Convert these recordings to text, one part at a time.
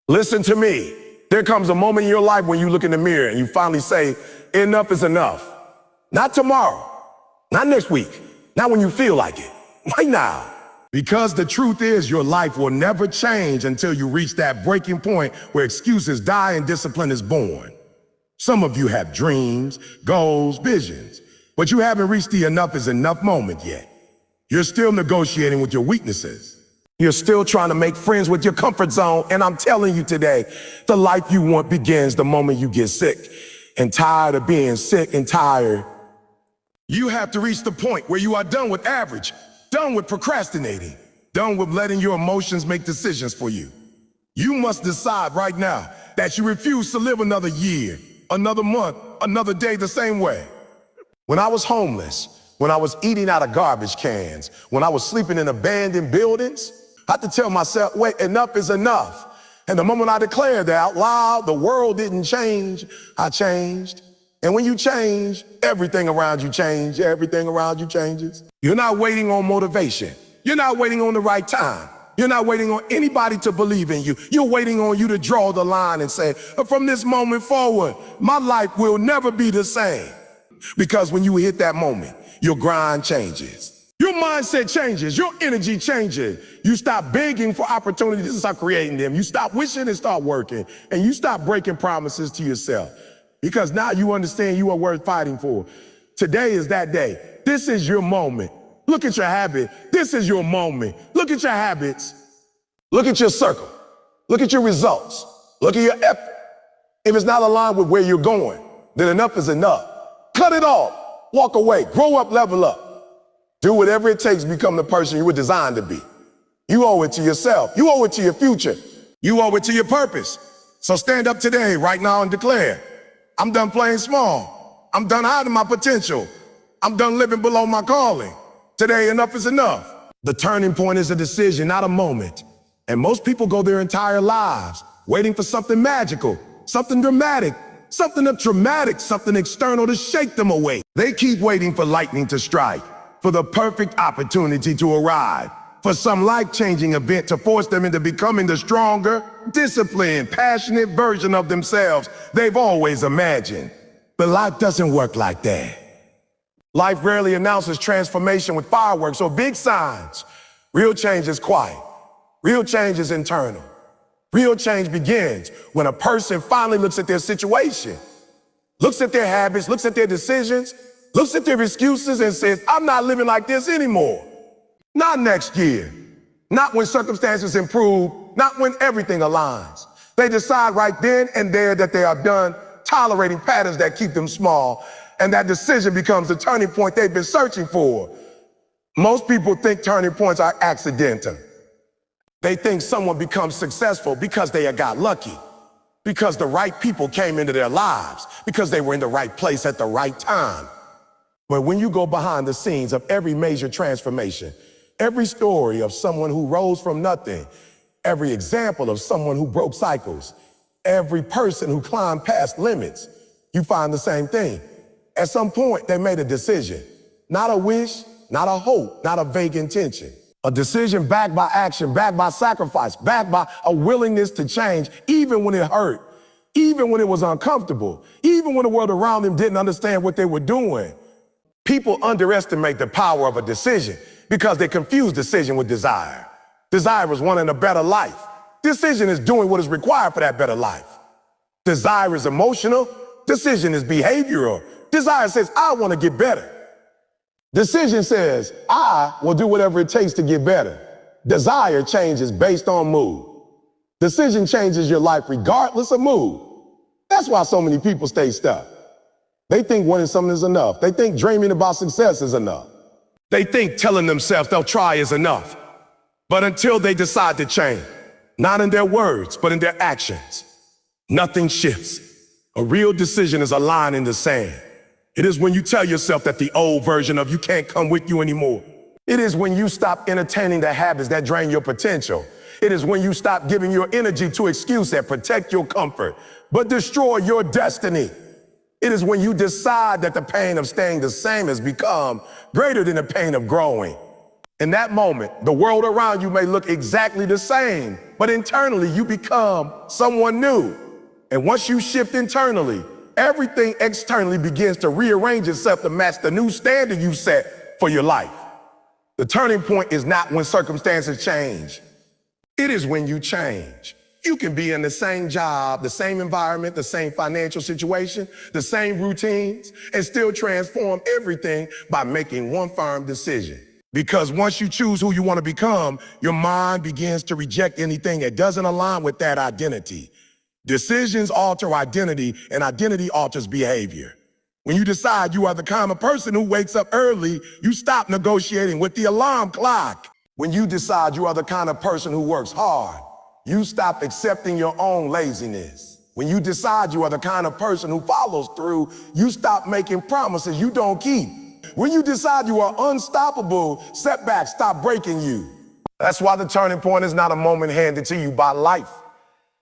Listen to me. There comes a moment in your life when you look in the mirror and you finally say, enough is enough. Not tomorrow, not next week, not when you feel like it, right now. Because the truth is your life will never change until you reach that breaking point where excuses die and discipline is born. Some of you have dreams, goals, visions, but you haven't reached the enough is enough moment yet. You're still negotiating with your weaknesses. You're still trying to make friends with your comfort zone, and I'm telling you today, the life you want begins the moment you get sick and tired of being sick and tired. You have to reach the point where you are done with average, done with procrastinating, done with letting your emotions make decisions for you. You must decide right now that you refuse to live another year, another month, another day the same way. When I was homeless, when I was eating out of garbage cans, when I was sleeping in abandoned buildings, I had to tell myself, wait, enough is enough. And the moment I declared that out loud, the world didn't change, I changed. And when you change, everything around you changes, everything around you changes. You're not waiting on motivation. You're not waiting on the right time. You're not waiting on anybody to believe in you. You're waiting on you to draw the line and say, from this moment forward, my life will never be the same. Because when you hit that moment, your grind changes. Your mindset changes, your energy changes. You stop begging for opportunities and start creating them. You stop wishing and start working. And you stop breaking promises to yourself. Because now you understand you are worth fighting for. Today is that day. This is your moment. Look at your habit. This is your moment. Look at your habits. Look at your circle. Look at your results. Look at your effort. If it's not aligned with where you're going, then enough is enough. Cut it off. Walk away. Grow up, level up. Do whatever it takes to become the person you were designed to be. You owe it to yourself. You owe it to your future. You owe it to your purpose. So stand up today, right now, and declare, I'm done playing small. I'm done hiding my potential. I'm done living below my calling. Today, enough is enough. The turning point is a decision, not a moment. And most people go their entire lives waiting for something magical, something dramatic, something traumatic, something external to shake them away. They keep waiting for lightning to strike, for the perfect opportunity to arrive, for some life-changing event to force them into becoming the stronger, disciplined, passionate version of themselves they've always imagined. But life doesn't work like that. Life rarely announces transformation with fireworks or big signs. Real change is quiet. Real change is internal. Real change begins when a person finally looks at their situation, looks at their habits, looks at their decisions, looks at their excuses and says, I'm not living like this anymore. Not next year. Not when circumstances improve. Not when everything aligns. They decide right then and there that they are done tolerating patterns that keep them small, and that decision becomes the turning point they've been searching for. Most people think turning points are accidental. They think someone becomes successful because they got lucky, because the right people came into their lives, because they were in the right place at the right time. But when you go behind the scenes of every major transformation, every story of someone who rose from nothing, every example of someone who broke cycles, every person who climbed past limits, you find the same thing. At some point, they made a decision. Not a wish, not a hope, not a vague intention. A decision backed by action, backed by sacrifice, backed by a willingness to change, even when it hurt, even when it was uncomfortable, even when the world around them didn't understand what they were doing. People underestimate the power of a decision because they confuse decision with desire. Desire is wanting a better life. Decision is doing what is required for that better life. Desire is emotional. Decision is behavioral. Desire says, I want to get better. Decision says, I will do whatever it takes to get better. Desire changes based on mood. Decision changes your life regardless of mood. That's why so many people stay stuck. They think wanting something is enough. They think dreaming about success is enough. They think telling themselves they'll try is enough. But until they decide to change, not in their words, but in their actions, nothing shifts. A real decision is a line in the sand. It is when you tell yourself that the old version of you can't come with you anymore. It is when you stop entertaining the habits that drain your potential. It is when you stop giving your energy to excuses that protect your comfort, but destroy your destiny. It is when you decide that the pain of staying the same has become greater than the pain of growing. In that moment, the world around you may look exactly the same, but internally you become someone new. And once you shift internally, everything externally begins to rearrange itself to match the new standard you set for your life. The turning point is not when circumstances change. It is when you change. You can be in the same job, the same environment, the same financial situation, the same routines, and still transform everything by making one firm decision. Because once you choose who you want to become, your mind begins to reject anything that doesn't align with that identity. Decisions alter identity, and identity alters behavior. When you decide you are the kind of person who wakes up early, you stop negotiating with the alarm clock. When you decide you are the kind of person who works hard, you stop accepting your own laziness. When you decide you are the kind of person who follows through, you stop making promises you don't keep. When you decide you are unstoppable, setbacks stop breaking you. That's why the turning point is not a moment handed to you by life.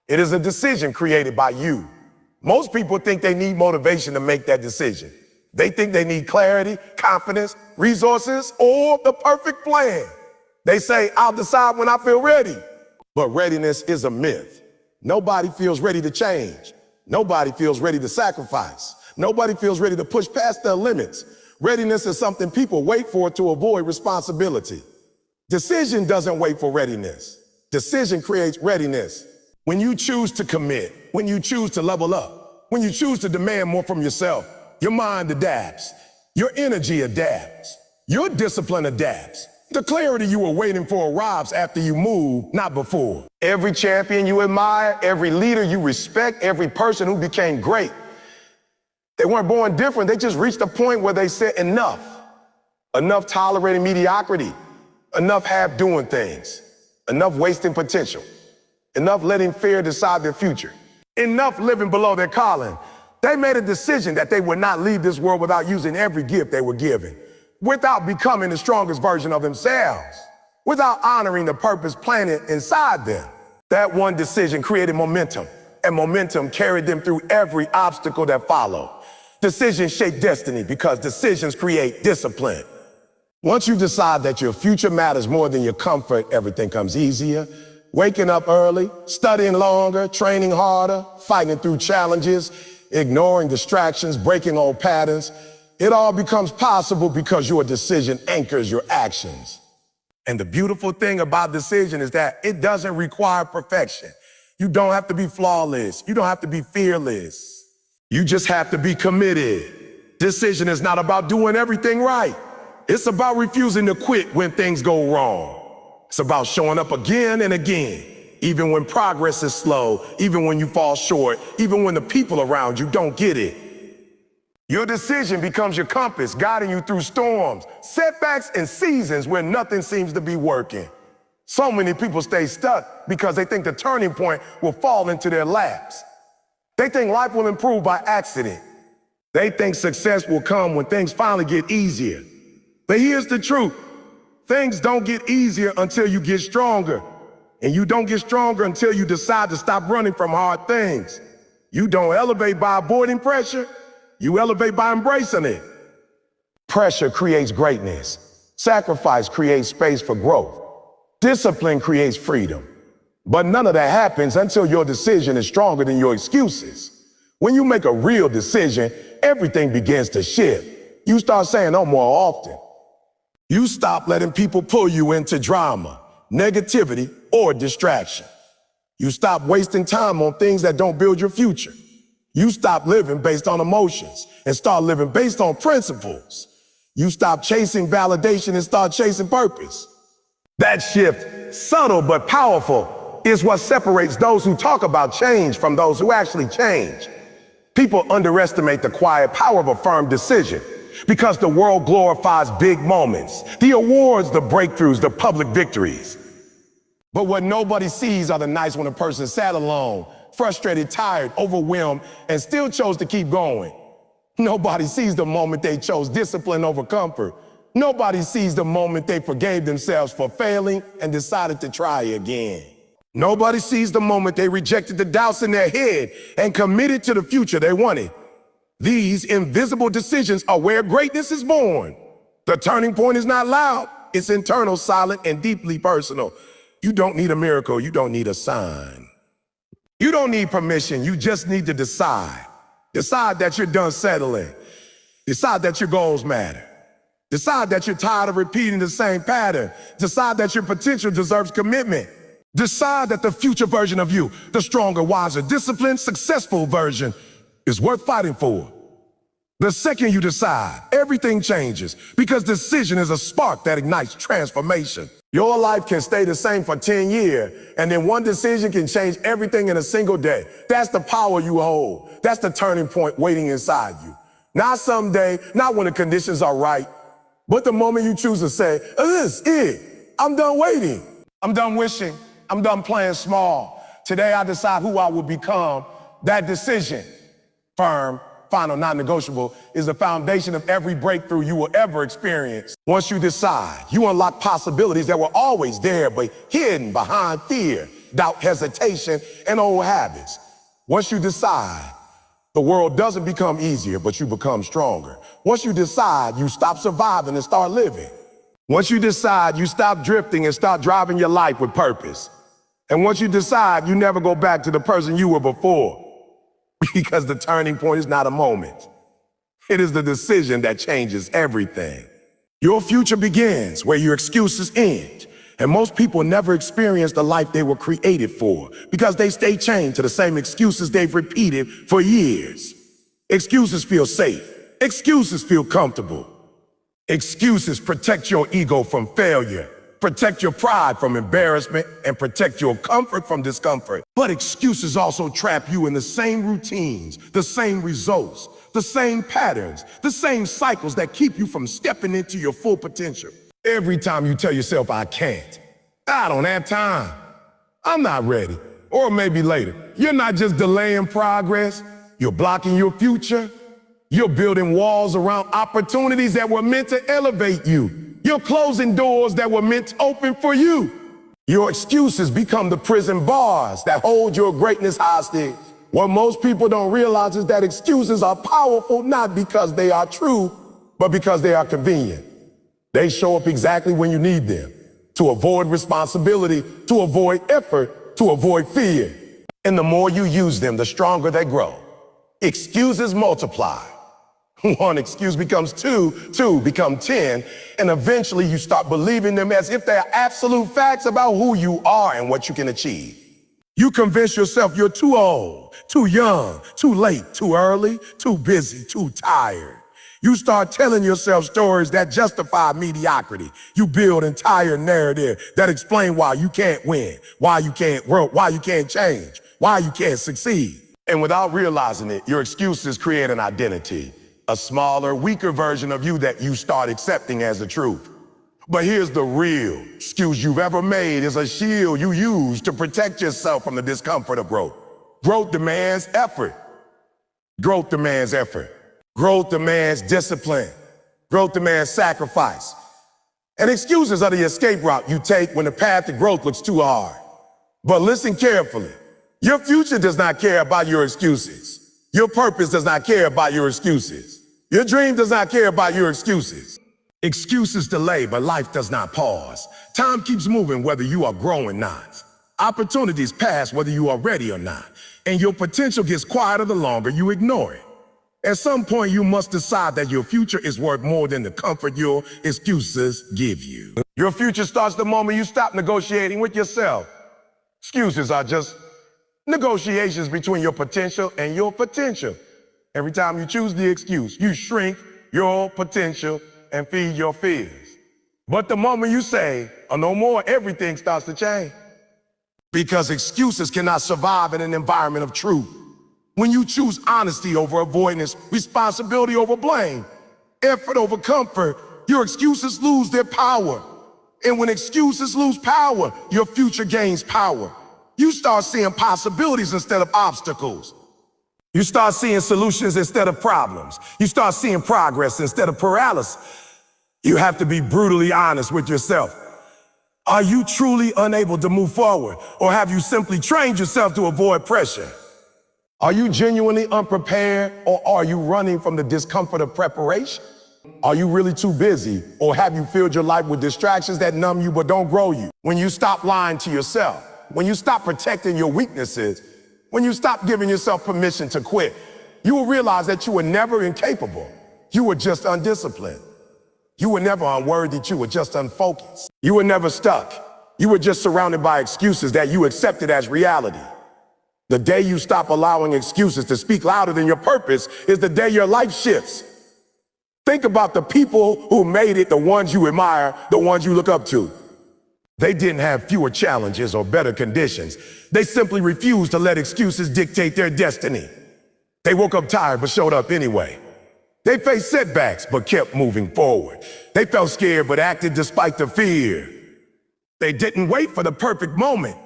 It is a decision created by you. Most people think they need motivation to make that decision. They think they need clarity, confidence, resources, or the perfect plan. They say, I'll decide when I feel ready. But readiness is a myth. Nobody feels ready to change. Nobody feels ready to sacrifice. Nobody feels ready to push past their limits. Readiness is something people wait for to avoid responsibility. Decision doesn't wait for readiness. Decision creates readiness. When you choose to commit, when you choose to level up, when you choose to demand more from yourself, your mind adapts, your energy adapts, your discipline adapts. The clarity you were waiting for arrives after you move, not before. Every champion you admire, every leader you respect, every person who became great, they weren't born different. They just reached a point where they said enough. Enough tolerating mediocrity. Enough half doing things. Enough wasting potential. Enough letting fear decide their future. Enough living below their calling. They made a decision that they would not leave this world without using every gift they were given, without becoming the strongest version of themselves, without honoring the purpose planted inside them. That one decision created momentum, and momentum carried them through every obstacle that followed. Decisions shape destiny because decisions create discipline. Once you decide that your future matters more than your comfort, everything comes easier. Waking up early, studying longer, training harder, fighting through challenges, ignoring distractions, breaking old patterns. It all becomes possible because your decision anchors your actions. And the beautiful thing about decision is that it doesn't require perfection. You don't have to be flawless. You don't have to be fearless. You just have to be committed. Decision is not about doing everything right. It's about refusing to quit when things go wrong. It's about showing up again and again, even when progress is slow, even when you fall short, even when the people around you don't get it. Your decision becomes your compass, guiding you through storms, setbacks, and seasons where nothing seems to be working. So many people stay stuck because they think the turning point will fall into their laps. They think life will improve by accident. They think success will come when things finally get easier. But here's the truth. Things don't get easier until you get stronger. And you don't get stronger until you decide to stop running from hard things. You don't elevate by avoiding pressure. You elevate by embracing it. Pressure creates greatness. Sacrifice creates space for growth. Discipline creates freedom. But none of that happens until your decision is stronger than your excuses. When you make a real decision, everything begins to shift. You start saying no more often. You stop letting people pull you into drama, negativity, or distraction. You stop wasting time on things that don't build your future. You stop living based on emotions and start living based on principles. You stop chasing validation and start chasing purpose. That shift, subtle but powerful, is what separates those who talk about change from those who actually change. People underestimate the quiet power of a firm decision because the world glorifies big moments, the awards, the breakthroughs, the public victories. But what nobody sees are the nights when a person sat alone, frustrated, tired, overwhelmed, and still chose to keep going. Nobody sees the moment they chose discipline over comfort. Nobody sees the moment they forgave themselves for failing and decided to try again. Nobody sees the moment they rejected the doubts in their head and committed to the future they wanted. These invisible decisions are where greatness is born. The turning point is not loud, It's internal, silent, and deeply personal. You don't need a miracle. You don't need a sign. You don't need permission. You just need to decide. Decide that you're done settling. Decide that your goals matter. Decide that you're tired of repeating the same pattern. Decide that your potential deserves commitment. Decide that the future version of you, the stronger, wiser, disciplined, successful version, is worth fighting for. The second you decide, everything changes because decision is a spark that ignites transformation. Your life can stay the same for 10 years, and then one decision can change everything in a single day. That's the power you hold. That's the turning point waiting inside you. Not someday, not when the conditions are right, but the moment you choose to say, this is it. I'm done waiting. I'm done wishing. I'm done playing small. Today I decide who I will become. That decision, firm, final, non-negotiable, is the foundation of every breakthrough you will ever experience. Once you decide, you unlock possibilities that were always there, but hidden behind fear, doubt, hesitation, and old habits. Once you decide, the world doesn't become easier, but you become stronger. Once you decide, you stop surviving and start living. Once you decide, you stop drifting and start driving your life with purpose. And once you decide, you never go back to the person you were before. Because the turning point is not a moment. It is the decision that changes everything. Your future begins where your excuses end. And most people never experience the life they were created for because they stay chained to the same excuses they've repeated for years. Excuses feel safe. Excuses feel comfortable. Excuses protect your ego from failure, protect your pride from embarrassment, and protect your comfort from discomfort. But excuses also trap you in the same routines, the same results, the same patterns, the same cycles that keep you from stepping into your full potential. Every time you tell yourself, I can't, I don't have time, I'm not ready, or maybe later, you're not just delaying progress, you're blocking your future. You're building walls around opportunities that were meant to elevate you. You're closing doors that were meant to open for you. Your excuses become the prison bars that hold your greatness hostage. What most people don't realize is that excuses are powerful not because they are true, but because they are convenient. They show up exactly when you need them, to avoid responsibility, to avoid effort, to avoid fear. And the more you use them, the stronger they grow. Excuses multiply. One excuse becomes two become 10, and eventually you start believing them as if they're absolute facts about who you are and what you can achieve. You convince yourself you're too old, too young, too late, too early, too busy, too tired. You start telling yourself stories that justify mediocrity. You build entire narrative that explain why you can't win, why you can't grow, why you can't change, why you can't succeed. And without realizing it, your excuses create an identity. A smaller, weaker version of you that you start accepting as the truth. But here's the real excuse you've ever made is a shield you use to protect yourself from the discomfort of growth. Growth demands effort. Growth demands effort. Growth demands discipline. Growth demands sacrifice. And excuses are the escape route you take when the path to growth looks too hard. But listen carefully. Your future does not care about your excuses. Your purpose does not care about your excuses. Your dream does not care about your excuses. Excuses delay, but life does not pause. Time keeps moving whether you are growing or not. Opportunities pass whether you are ready or not. And your potential gets quieter the longer you ignore it. At some point, you must decide that your future is worth more than the comfort your excuses give you. Your future starts the moment you stop negotiating with yourself. Excuses are just negotiations between your potential and your potential. Every time you choose the excuse, you shrink your potential and feed your fears. But the moment you say, oh, no more, everything starts to change. Because excuses cannot survive in an environment of truth. When you choose honesty over avoidance, responsibility over blame, effort over comfort, your excuses lose their power. And when excuses lose power, your future gains power. You start seeing possibilities instead of obstacles. You start seeing solutions instead of problems. You start seeing progress instead of paralysis. You have to be brutally honest with yourself. Are you truly unable to move forward, or have you simply trained yourself to avoid pressure? Are you genuinely unprepared, or are you running from the discomfort of preparation? Are you really too busy? Or have you filled your life with distractions that numb you but don't grow you? When you stop lying to yourself, when you stop protecting your weaknesses, when you stop giving yourself permission to quit, you will realize that you were never incapable. You were just undisciplined. You were never unworthy. You were just unfocused. You were never stuck. You were just surrounded by excuses that you accepted as reality. The day you stop allowing excuses to speak louder than your purpose is the day your life shifts. Think about the people who made it, the ones you admire, the ones you look up to. They didn't have fewer challenges or better conditions. They simply refused to let excuses dictate their destiny. They woke up tired but showed up anyway. They faced setbacks but kept moving forward. They felt scared but acted despite the fear. They didn't wait for the perfect moment.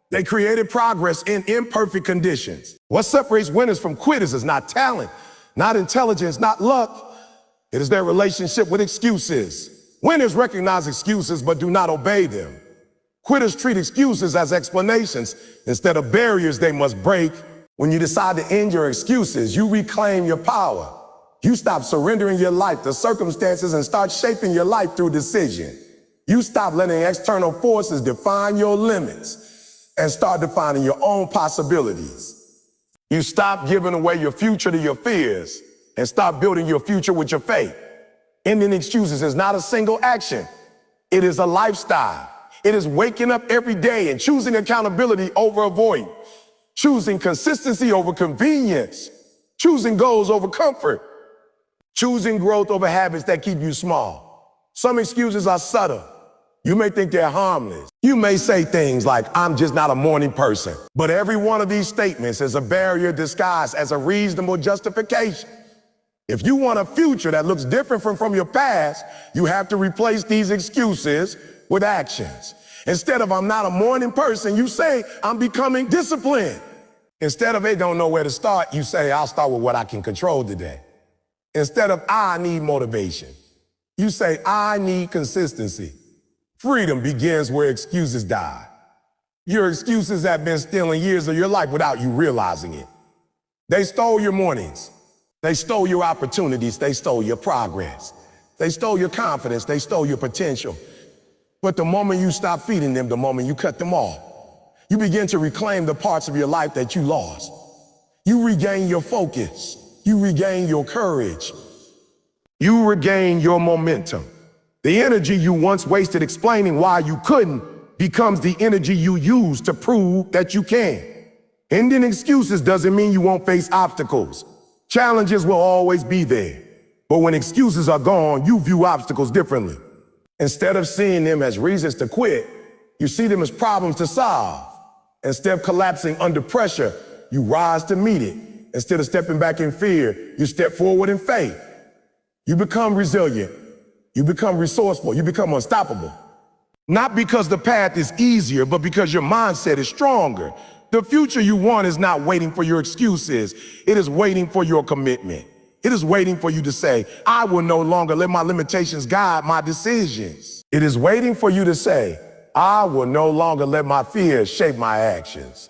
They created progress in imperfect conditions. What separates winners from quitters is not talent, not intelligence, not luck. It is their relationship with excuses. Winners recognize excuses but do not obey them. Quitters treat excuses as explanations instead of barriers they must break. When you decide to end your excuses, you reclaim your power. You stop surrendering your life to circumstances and start shaping your life through decision. You stop letting external forces define your limits and start defining your own possibilities. You stop giving away your future to your fears and start building your future with your faith. Ending excuses is not a single action. It is a lifestyle. It is waking up every day and choosing accountability over avoidance, choosing consistency over convenience, choosing goals over comfort, choosing growth over habits that keep you small. Some excuses are subtle. You may think they're harmless. You may say things like, I'm just not a morning person. But every one of these statements is a barrier disguised as a reasonable justification. If you want a future that looks different from your past, you have to replace these excuses with actions. Instead of I'm not a morning person, you say I'm becoming disciplined. Instead of they don't know where to start, you say I'll start with what I can control today. Instead of I need motivation, you say I need consistency. Freedom begins where excuses die. Your excuses have been stealing years of your life without you realizing it. They stole your mornings. They stole your opportunities. They stole your progress. They stole your confidence. They stole your potential. But the moment you stop feeding them, the moment you cut them off, you begin to reclaim the parts of your life that you lost. You regain your focus. You regain your courage. You regain your momentum. The energy you once wasted explaining why you couldn't becomes the energy you use to prove that you can. Ending excuses doesn't mean you won't face obstacles. Challenges will always be there. But when excuses are gone, you view obstacles differently. Instead of seeing them as reasons to quit, you see them as problems to solve. Instead of collapsing under pressure, you rise to meet it. Instead of stepping back in fear, you step forward in faith. You become resilient. You become resourceful. You become unstoppable. Not because the path is easier, but because your mindset is stronger. The future you want is not waiting for your excuses. It is waiting for your commitment. It is waiting for you to say, I will no longer let my limitations guide my decisions. It is waiting for you to say, I will no longer let my fears shape my actions.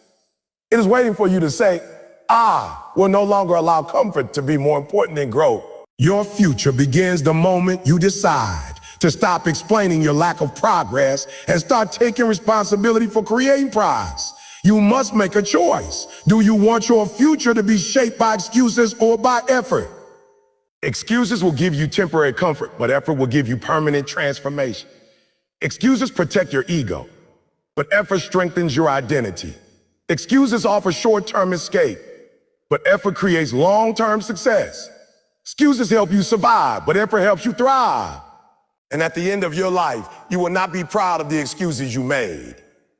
It is waiting for you to say, I will no longer allow comfort to be more important than growth. Your future begins the moment you decide to stop explaining your lack of progress and start taking responsibility for creating progress. You must make a choice. Do you want your future to be shaped by excuses or by effort? Excuses will give you temporary comfort, but effort will give you permanent transformation. Excuses protect your ego, but effort strengthens your identity. Excuses offer short-term escape, but effort creates long-term success. Excuses help you survive, but effort helps you thrive. And at the end of your life, you will not be proud of the excuses you made.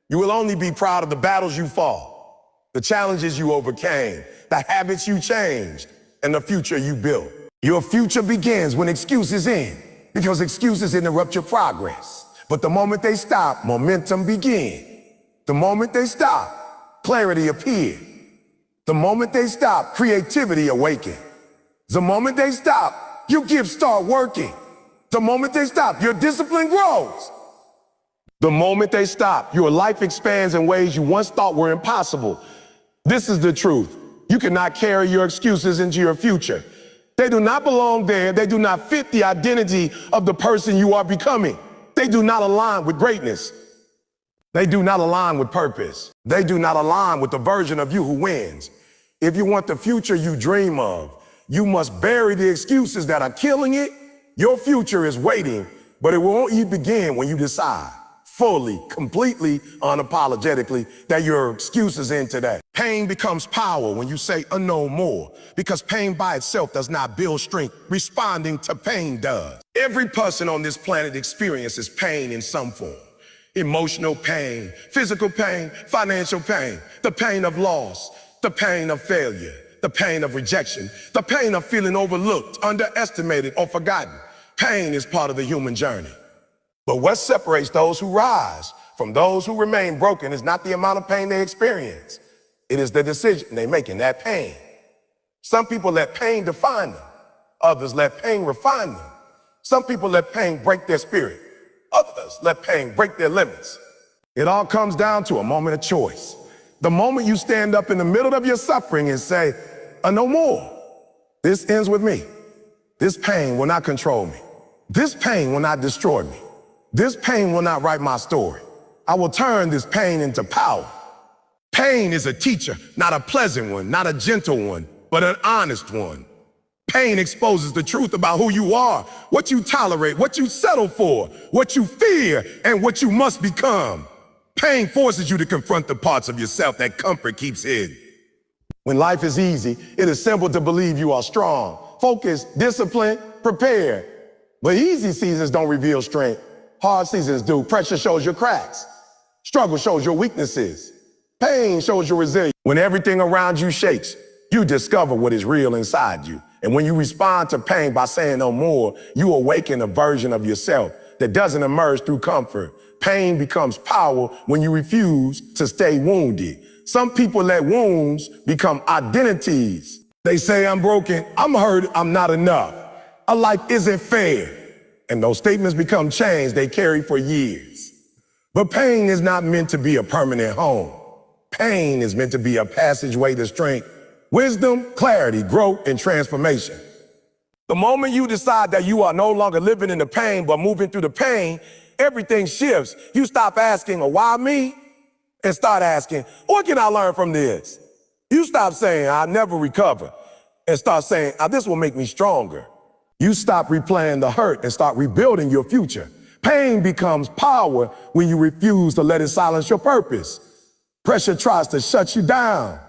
You will only be proud of the battles you fought, the challenges you overcame, the habits you changed, and the future you built. Your future begins when excuses end, because excuses interrupt your progress. But the moment they stop, momentum begins. The moment they stop, clarity appears. The moment they stop, creativity awakens. The moment they stop, your gifts start working. The moment they stop, your discipline grows. The moment they stop, your life expands in ways you once thought were impossible. This is the truth. You cannot carry your excuses into your future. They do not belong there. They do not fit the identity of the person you are becoming. They do not align with greatness. They do not align with purpose. They do not align with the version of you who wins. If you want the future you dream of, you must bury the excuses that are killing it. Your future is waiting, but it will only begin when you decide fully, completely, unapologetically that your excuses end today. Pain becomes power when you say no more, because pain by itself does not build strength. Responding to pain does. Every person on this planet experiences pain in some form. Emotional pain, physical pain, financial pain, the pain of loss, the pain of failure, the pain of rejection, the pain of feeling overlooked, underestimated, or forgotten. Pain is part of the human journey. But what separates those who rise from those who remain broken is not the amount of pain they experience. It is the decision they make in that pain. Some people let pain define them. Others let pain refine them. Some people let pain break their spirit. Others let pain break their limits. It all comes down to a moment of choice. The moment you stand up in the middle of your suffering and say, no more. This ends with me. This pain will not control me. This pain will not destroy me. This pain will not write my story. I will turn this pain into power. Pain is a teacher, not a pleasant one, not a gentle one, but an honest one. Pain exposes the truth about who you are, what you tolerate, what you settle for, what you fear, and what you must become. Pain forces you to confront the parts of yourself that comfort keeps hidden. When life is easy, it is simple to believe you are strong, focused, disciplined, prepared. But easy seasons don't reveal strength. Hard seasons do. Pressure shows your cracks. Struggle shows your weaknesses. Pain shows your resilience. When everything around you shakes, you discover what is real inside you. And when you respond to pain by saying no more, you awaken a version of yourself that doesn't emerge through comfort. Pain becomes power when you refuse to stay wounded. Some people let wounds become identities. They say, I'm broken, I'm hurt, I'm not enough. A life isn't fair. And those statements become chains they carry for years. But pain is not meant to be a permanent home. Pain is meant to be a passageway to strength, wisdom, clarity, growth, and transformation. The moment you decide that you are no longer living in the pain, but moving through the pain, everything shifts. You stop asking, why me? And start asking, what can I learn from this? You stop saying, I'll never recover, and start saying, this will make me stronger. You stop replaying the hurt and start rebuilding your future. Pain becomes power when you refuse to let it silence your purpose. Pressure tries to shut you down.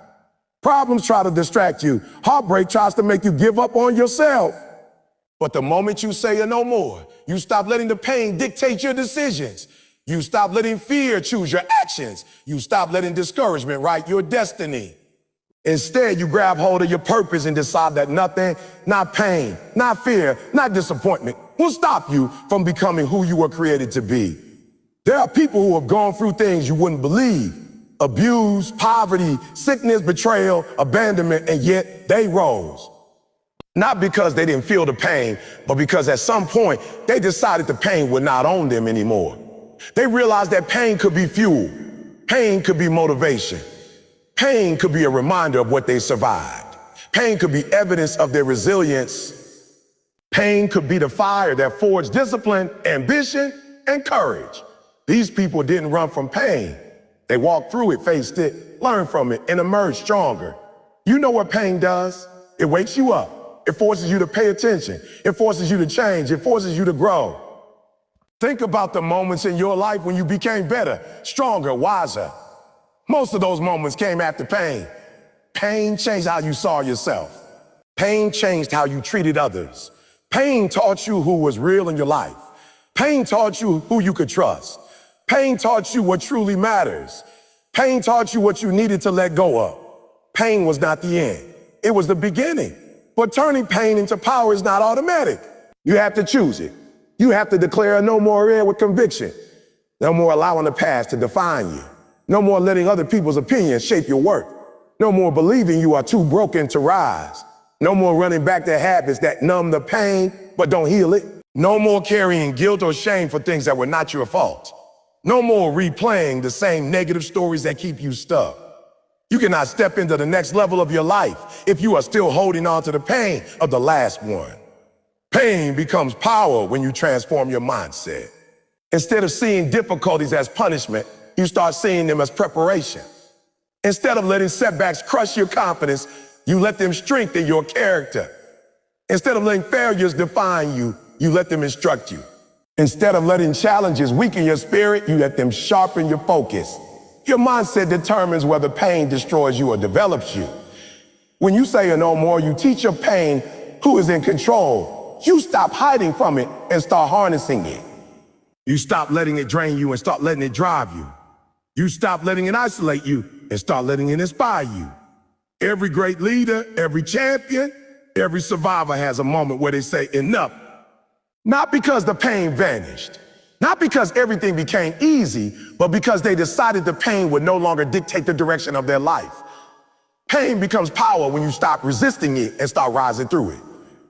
Problems try to distract you. Heartbreak tries to make you give up on yourself. But the moment you say no more, you stop letting the pain dictate your decisions. You stop letting fear choose your actions. You stop letting discouragement write your destiny. Instead, you grab hold of your purpose and decide that nothing, not pain, not fear, not disappointment, will stop you from becoming who you were created to be. There are people who have gone through things you wouldn't believe. Abuse, poverty, sickness, betrayal, abandonment, and yet they rose. Not because they didn't feel the pain, but because at some point they decided the pain would not own them anymore. They realized that pain could be fuel. Pain could be motivation. Pain could be a reminder of what they survived. Pain could be evidence of their resilience. Pain could be the fire that forged discipline, ambition, and courage. These people didn't run from pain. They walked through it, faced it, learned from it, and emerged stronger. You know what pain does? It wakes you up. It forces you to pay attention. It forces you to change. It forces you to grow. Think about the moments in your life when you became better, stronger, wiser. Most of those moments came after pain. Pain changed how you saw yourself. Pain changed how you treated others. Pain taught you who was real in your life. Pain taught you who you could trust. Pain taught you what truly matters. Pain taught you what you needed to let go of. Pain was not the end. It was the beginning. But turning pain into power is not automatic. You have to choose it. You have to declare no more air with conviction. No more allowing the past to define you. No more letting other people's opinions shape your work. No more believing you are too broken to rise. No more running back to habits that numb the pain but don't heal it. No more carrying guilt or shame for things that were not your fault. No more replaying the same negative stories that keep you stuck. You cannot step into the next level of your life if you are still holding on to the pain of the last one. Pain becomes power when you transform your mindset. Instead of seeing difficulties as punishment, you start seeing them as preparation. Instead of letting setbacks crush your confidence, you let them strengthen your character. Instead of letting failures define you, you let them instruct you. Instead of letting challenges weaken your spirit, you let them sharpen your focus. Your mindset determines whether pain destroys you or develops you. When you say no more, you teach your pain who is in control. You stop hiding from it and start harnessing it. You stop letting it drain you and start letting it drive you. You stop letting it isolate you and start letting it inspire you. Every great leader, every champion, every survivor has a moment where they say enough. Not because the pain vanished, not because everything became easy, but because they decided the pain would no longer dictate the direction of their life. Pain becomes power when you stop resisting it and start rising through it.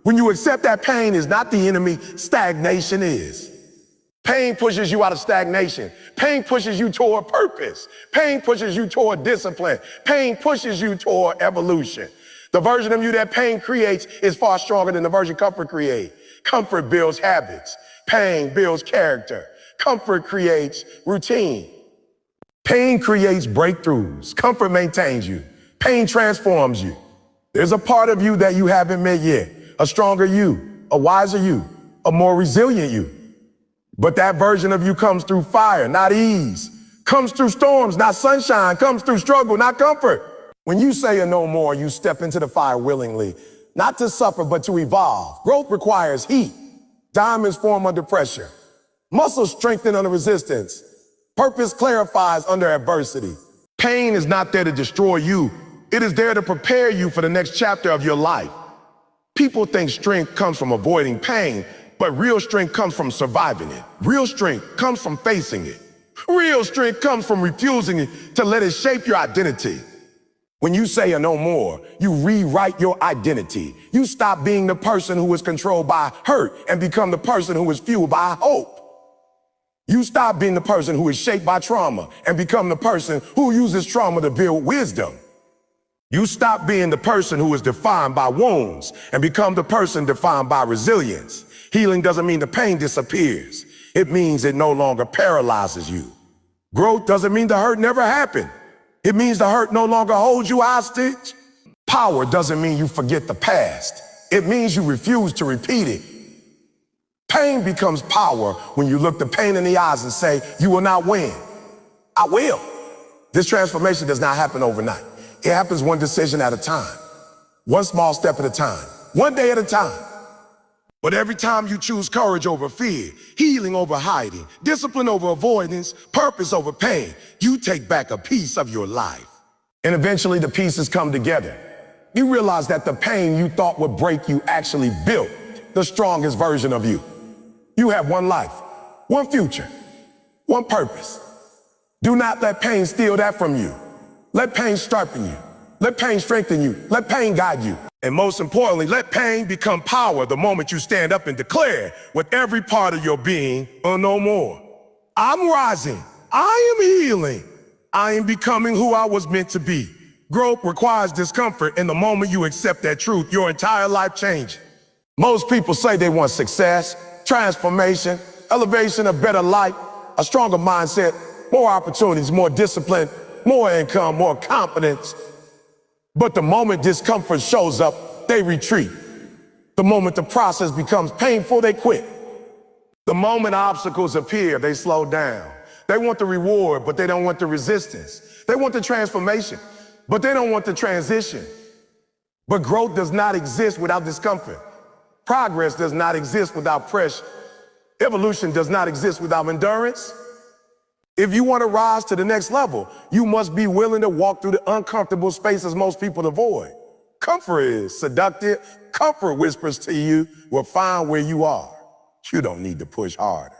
When you accept that pain is not the enemy, stagnation is. Pain pushes you out of stagnation. Pain pushes you toward purpose. Pain pushes you toward discipline. Pain pushes you toward evolution. The version of you that pain creates is far stronger than the version comfort creates. Comfort builds habits. Pain builds character. Comfort creates routine. Pain creates breakthroughs. Comfort maintains you. Pain transforms you. There's a part of you that you haven't met yet. A stronger you, a wiser you, a more resilient you. But that version of you comes through fire, not ease. Comes through storms, not sunshine. Comes through struggle, not comfort. When you say a no more, you step into the fire willingly. Not to suffer, but to evolve. Growth requires heat. Diamonds form under pressure. Muscles strengthen under resistance. Purpose clarifies under adversity. Pain is not there to destroy you. It is there to prepare you for the next chapter of your life. People think strength comes from avoiding pain, but real strength comes from surviving it. Real strength comes from facing it. Real strength comes from refusing it to let it shape your identity. When you say a no more, you rewrite your identity. You stop being the person who is controlled by hurt and become the person who is fueled by hope. You stop being the person who is shaped by trauma and become the person who uses trauma to build wisdom. You stop being the person who is defined by wounds and become the person defined by resilience. Healing doesn't mean the pain disappears. It means it no longer paralyzes you. Growth doesn't mean the hurt never happened. It means the hurt no longer holds you hostage. Power doesn't mean you forget the past. It means you refuse to repeat it. Pain becomes power when you look the pain in the eyes and say, you will not win. I will. This transformation does not happen overnight. It happens one decision at a time, one small step at a time, one day at a time. But every time you choose courage over fear, healing over hiding, discipline over avoidance, purpose over pain, you take back a piece of your life. And eventually the pieces come together. You realize that the pain you thought would break you actually built the strongest version of you. You have one life, one future, one purpose. Do not let pain steal that from you. Let pain sharpen you. Let pain strengthen you. Let pain guide you. And most importantly, let pain become power the moment you stand up and declare with every part of your being, no more. I'm rising. I am healing. I am becoming who I was meant to be. Growth requires discomfort, and the moment you accept that truth, your entire life changes. Most people say they want success, transformation, elevation, a better life, a stronger mindset, more opportunities, more discipline, more income, more confidence. But the moment discomfort shows up, they retreat. The moment the process becomes painful, they quit. The moment obstacles appear, they slow down. They want the reward, but they don't want the resistance. They want the transformation, but they don't want the transition. But growth does not exist without discomfort. Progress does not exist without pressure. Evolution does not exist without endurance. If you want to rise to the next level, you must be willing to walk through the uncomfortable spaces most people avoid. Comfort is seductive. Comfort whispers to you, we're fine where you are. You don't need to push harder.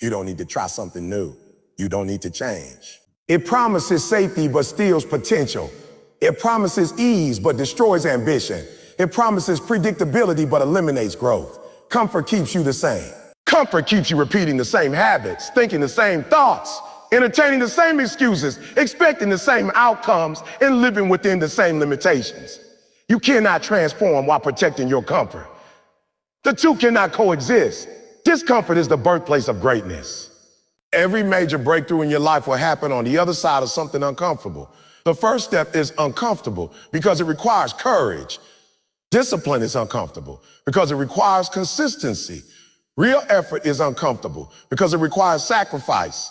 You don't need to try something new. You don't need to change. It promises safety but steals potential. It promises ease but destroys ambition. It promises predictability but eliminates growth. Comfort keeps you the same. Comfort keeps you repeating the same habits, thinking the same thoughts, entertaining the same excuses, expecting the same outcomes, and living within the same limitations. You cannot transform while protecting your comfort. The two cannot coexist. Discomfort is the birthplace of greatness. Every major breakthrough in your life will happen on the other side of something uncomfortable. The first step is uncomfortable because it requires courage. Discipline is uncomfortable because it requires consistency. Real effort is uncomfortable because it requires sacrifice.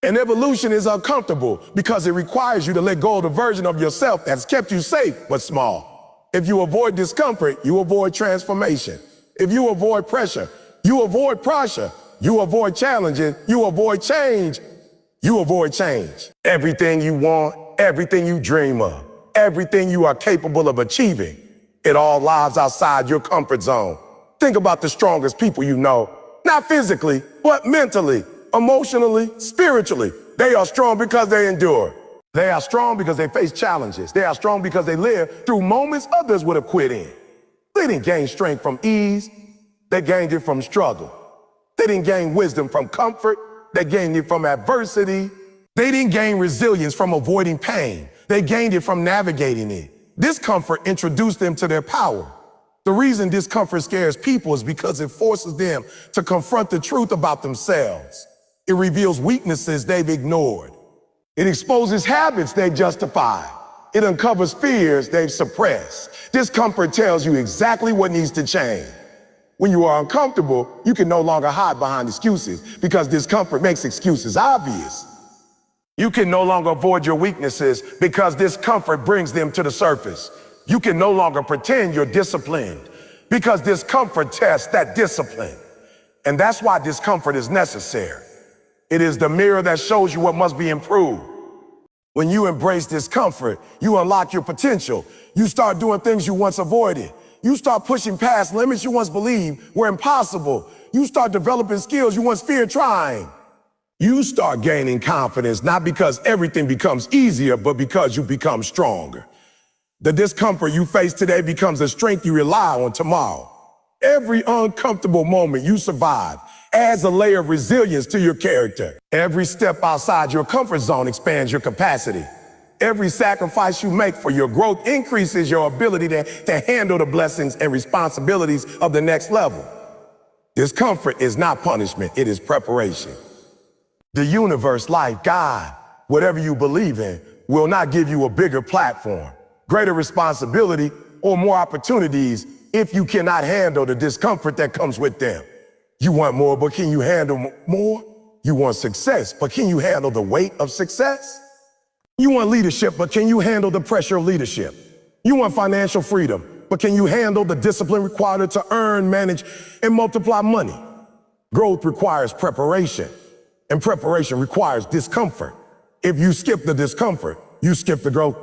And evolution is uncomfortable because it requires you to let go of the version of yourself that's kept you safe but small. If you avoid discomfort, you avoid transformation. If you avoid pressure, you avoid pressure. You avoid challenges, you avoid change. You avoid change. Everything you want, everything you dream of, everything you are capable of achieving, it all lies outside your comfort zone. Think about the strongest people you know, not physically, but mentally, emotionally, spiritually. They are strong because they endure. They are strong because they face challenges. They are strong because they live through moments others would have quit in. They didn't gain strength from ease, they gained it from struggle. They didn't gain wisdom from comfort, they gained it from adversity. They didn't gain resilience from avoiding pain, they gained it from navigating it. Discomfort introduced them to their power. The reason discomfort scares people is because it forces them to confront the truth about themselves. It reveals weaknesses they've ignored. It exposes habits they justify. It uncovers fears they've suppressed. Discomfort tells you exactly what needs to change. When you are uncomfortable, you can no longer hide behind excuses because discomfort makes excuses obvious. You can no longer avoid your weaknesses because discomfort brings them to the surface. You can no longer pretend you're disciplined because discomfort tests that discipline. And that's why discomfort is necessary. It is the mirror that shows you what must be improved. When you embrace discomfort, you unlock your potential. You start doing things you once avoided. You start pushing past limits you once believed were impossible. You start developing skills you once feared trying. You start gaining confidence, not because everything becomes easier, but because you become stronger. The discomfort you face today becomes the strength you rely on tomorrow. Every uncomfortable moment you survive adds a layer of resilience to your character. Every step outside your comfort zone expands your capacity. Every sacrifice you make for your growth increases your ability to handle the blessings and responsibilities of the next level. Discomfort is not punishment, it is preparation. The universe, life, God, whatever you believe in, will not give you a bigger platform, greater responsibility, or more opportunities if you cannot handle the discomfort that comes with them. You want more, but can you handle more? You want success, but can you handle the weight of success? You want leadership, but can you handle the pressure of leadership? You want financial freedom, but can you handle the discipline required to earn, manage, and multiply money? Growth requires preparation, and preparation requires discomfort. If you skip the discomfort, you skip the growth.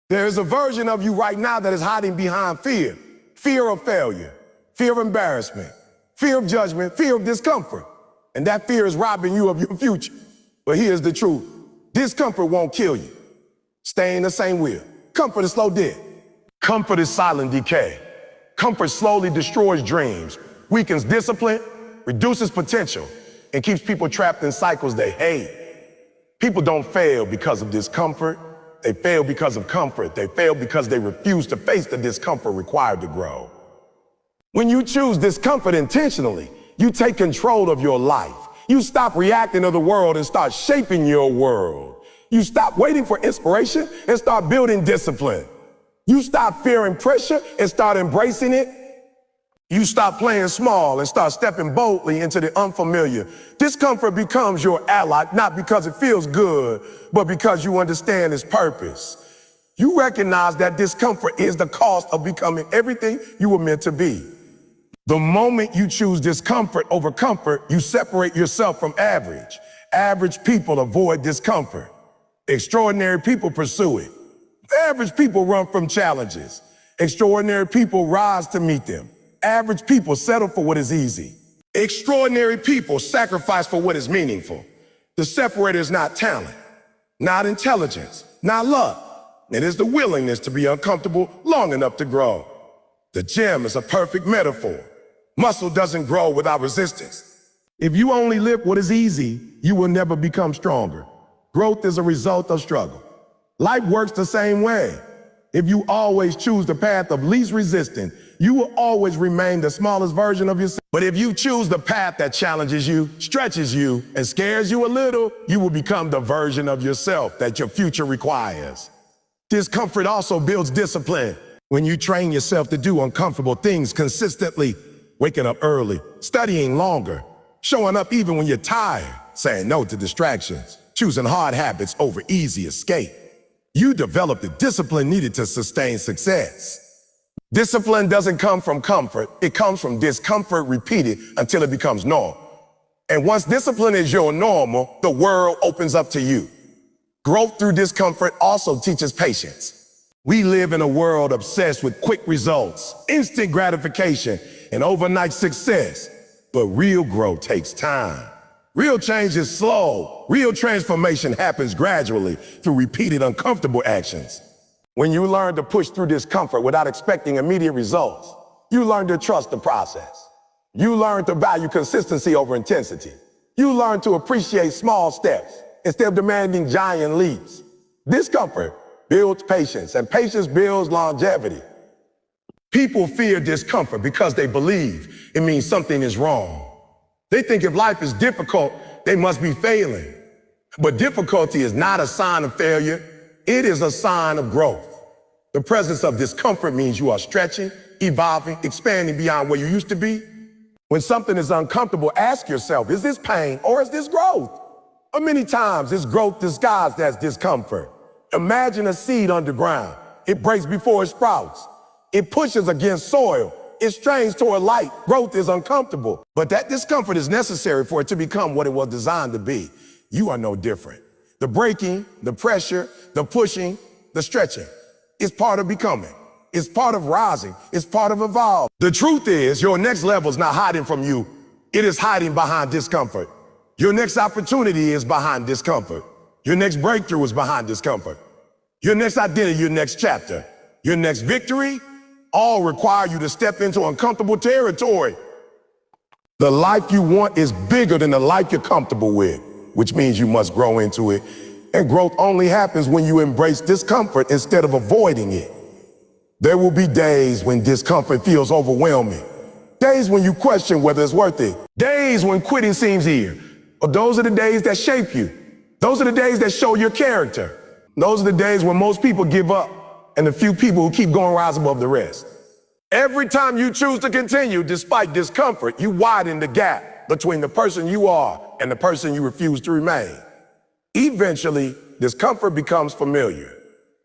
There is a version of you right now that is hiding behind fear. Fear of failure, fear of embarrassment, fear of judgment, fear of discomfort. And that fear is robbing you of your future. But here's the truth. Discomfort won't kill you. Stay in the same wheel. Comfort is slow death. Comfort is silent decay. Comfort slowly destroys dreams, weakens discipline, reduces potential, and keeps people trapped in cycles they hate. People don't fail because of discomfort. They fail because of comfort. They fail because they refuse to face the discomfort required to grow. When you choose discomfort intentionally, you take control of your life. You stop reacting to the world and start shaping your world. You stop waiting for inspiration and start building discipline. You stop fearing pressure and start embracing it. You stop playing small and start stepping boldly into the unfamiliar. Discomfort becomes your ally, not because it feels good, but because you understand its purpose. You recognize that discomfort is the cost of becoming everything you were meant to be. The moment you choose discomfort over comfort, you separate yourself from average. Average people avoid discomfort. Extraordinary people pursue it. Average people run from challenges. Extraordinary people rise to meet them. Average people settle for what is easy. Extraordinary people sacrifice for what is meaningful. The separator is not talent, not intelligence, not luck. It is the willingness to be uncomfortable long enough to grow. The gym is a perfect metaphor. Muscle doesn't grow without resistance. If you only live what is easy, you will never become stronger. Growth is a result of struggle. Life works the same way. If you always choose the path of least resistance, you will always remain the smallest version of yourself. But if you choose the path that challenges you, stretches you, and scares you a little, you will become the version of yourself that your future requires. Discomfort also builds discipline. When you train yourself to do uncomfortable things consistently, waking up early, studying longer, showing up even when you're tired, saying no to distractions, choosing hard habits over easy escape, you develop the discipline needed to sustain success. Discipline doesn't come from comfort, it comes from discomfort repeated until it becomes normal. And once discipline is your normal, the world opens up to you. Growth through discomfort also teaches patience. We live in a world obsessed with quick results, instant gratification, and overnight success. But real growth takes time. Real change is slow. Real transformation happens gradually through repeated uncomfortable actions. When you learn to push through discomfort without expecting immediate results, you learn to trust the process. You learn to value consistency over intensity. You learn to appreciate small steps instead of demanding giant leaps. Discomfort builds patience, and patience builds longevity. People fear discomfort because they believe it means something is wrong. They think if life is difficult, they must be failing. But difficulty is not a sign of failure. It is a sign of growth. The presence of discomfort means you are stretching, evolving, expanding beyond where you used to be. When something is uncomfortable, ask yourself, is this pain or is this growth? Or many times, it's growth disguised as discomfort. Imagine a seed underground. It breaks before it sprouts. It pushes against soil. It strains toward light. Growth is uncomfortable. But that discomfort is necessary for it to become what it was designed to be. You are no different. The breaking, the pressure, the pushing, the stretching is part of becoming. It's part of rising. It's part of evolving. The truth is, your next level is not hiding from you. It is hiding behind discomfort. Your next opportunity is behind discomfort. Your next breakthrough is behind discomfort. Your next identity, your next chapter, your next victory, all require you to step into uncomfortable territory. The life you want is bigger than the life you're comfortable with, which means you must grow into it. And growth only happens when you embrace discomfort instead of avoiding it. There will be days when discomfort feels overwhelming. Days when you question whether it's worth it. Days when quitting seems easier. But those are the days that shape you. Those are the days that show your character. Those are the days when most people give up and the few people who keep going rise above the rest. Every time you choose to continue despite discomfort, you widen the gap between the person you are and the person you refuse to remain. Eventually, discomfort becomes familiar.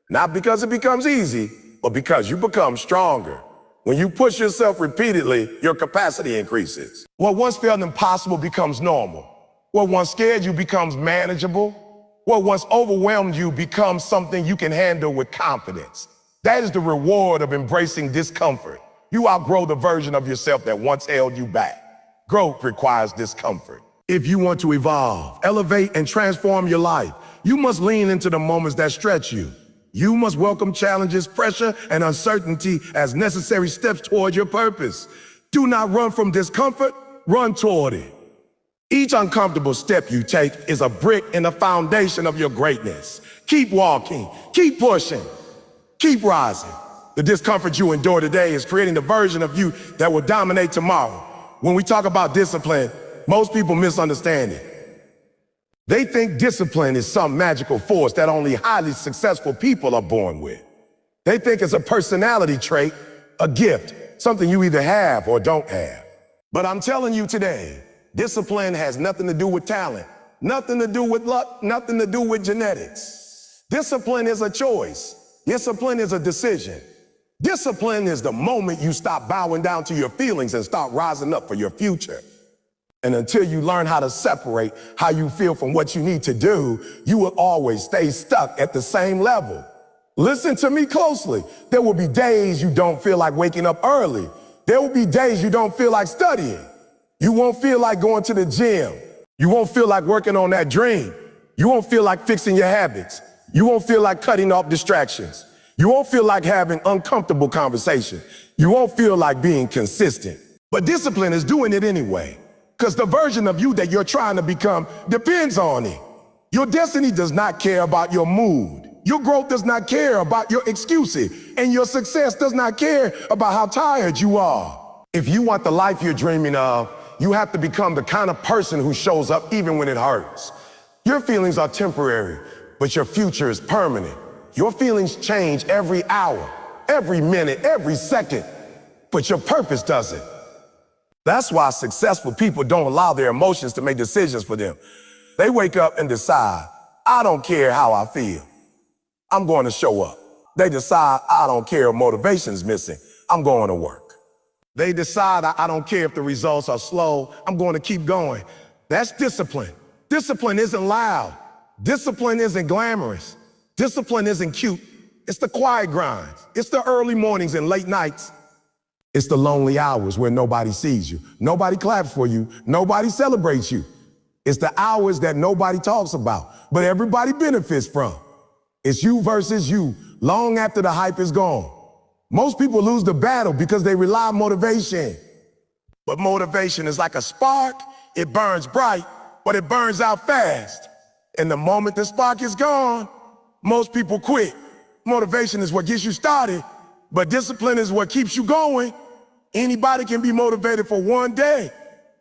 Not because it becomes easy, but because you become stronger. When you push yourself repeatedly, your capacity increases. What once felt impossible becomes normal. What once scared you becomes manageable. What once overwhelmed you becomes something you can handle with confidence. That is the reward of embracing discomfort. You outgrow the version of yourself that once held you back. Growth requires discomfort. If you want to evolve, elevate, and transform your life, you must lean into the moments that stretch you. You must welcome challenges, pressure, and uncertainty as necessary steps toward your purpose. Do not run from discomfort, run toward it. Each uncomfortable step you take is a brick in the foundation of your greatness. Keep walking, keep pushing, keep rising. The discomfort you endure today is creating the version of you that will dominate tomorrow. When we talk about discipline, most people misunderstand it. They think discipline is some magical force that only highly successful people are born with. They think it's a personality trait, a gift, something you either have or don't have. But I'm telling you today, discipline has nothing to do with talent, nothing to do with luck, nothing to do with genetics. Discipline is a choice. Discipline is a decision. Discipline is the moment you stop bowing down to your feelings and start rising up for your future. And until you learn how to separate how you feel from what you need to do, you will always stay stuck at the same level. Listen to me closely. There will be days you don't feel like waking up early. There will be days you don't feel like studying. You won't feel like going to the gym. You won't feel like working on that dream. You won't feel like fixing your habits. You won't feel like cutting off distractions. You won't feel like having uncomfortable conversation. You won't feel like being consistent. But discipline is doing it anyway. Because the version of you that you're trying to become depends on it. Your destiny does not care about your mood. Your growth does not care about your excuses. And your success does not care about how tired you are. If you want the life you're dreaming of, you have to become the kind of person who shows up even when it hurts. Your feelings are temporary, but your future is permanent. Your feelings change every hour, every minute, every second, but your purpose doesn't. That's why successful people don't allow their emotions to make decisions for them. They wake up and decide, I don't care how I feel. I'm going to show up. They decide, I don't care if motivation's missing. I'm going to work. They decide, I don't care if the results are slow. I'm going to keep going. That's discipline. Discipline isn't loud. Discipline isn't glamorous. Discipline isn't cute. It's the quiet grinds. It's the early mornings and late nights. It's the lonely hours where nobody sees you. Nobody claps for you. Nobody celebrates you. It's the hours that nobody talks about, but everybody benefits from. It's you versus you, long after the hype is gone. Most people lose the battle because they rely on motivation. But motivation is like a spark. It burns bright, but it burns out fast. And the moment the spark is gone, most people quit. Motivation is what gets you started, but discipline is what keeps you going. Anybody can be motivated for one day.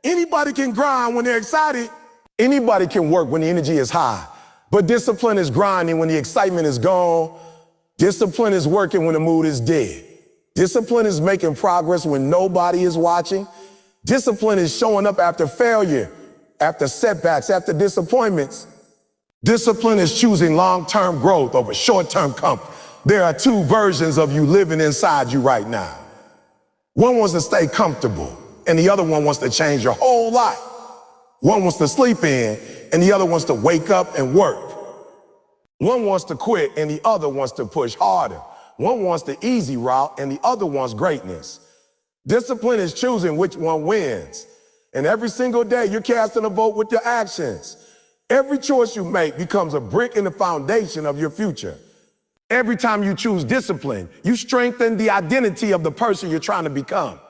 Anybody can grind when they're excited. Anybody can work when the energy is high. But discipline is grinding when the excitement is gone. Discipline is working when the mood is dead. Discipline is making progress when nobody is watching. Discipline is showing up after failure, after setbacks, after disappointments. Discipline is choosing long-term growth over short-term comfort. There are two versions of you living inside you right now. One wants to stay comfortable, and the other one wants to change your whole life. One wants to sleep in, and the other wants to wake up and work. One wants to quit, and the other wants to push harder. One wants the easy route, and the other wants greatness. Discipline is choosing which one wins. And every single day, you're casting a vote with your actions. Every choice you make becomes a brick in the foundation of your future. Every time you choose discipline, you strengthen the identity of the person you're trying to become.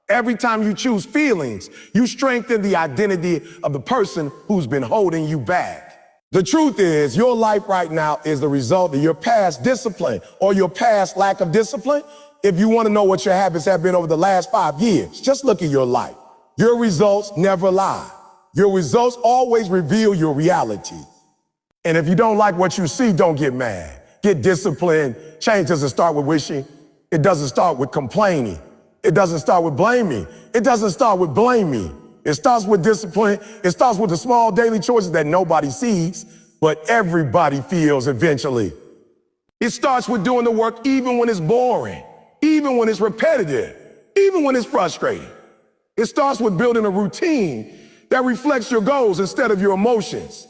Every time you choose feelings, you strengthen the identity of the person who's been holding you back. The truth is, your life right now is the result of your past discipline or your past lack of discipline. If you want to know what your habits have been over the last 5 years, just look at your life. Your results never lie. Your results always reveal your reality. And if you don't like what you see, don't get mad. Get disciplined. Change doesn't start with wishing. It doesn't start with complaining. It doesn't start with blaming. It doesn't start with blaming. It starts with discipline. It starts with the small daily choices that nobody sees, but everybody feels eventually. It starts with doing the work even when it's boring, even when it's repetitive, even when it's frustrating. It starts with building a routine that reflects your goals instead of your emotions.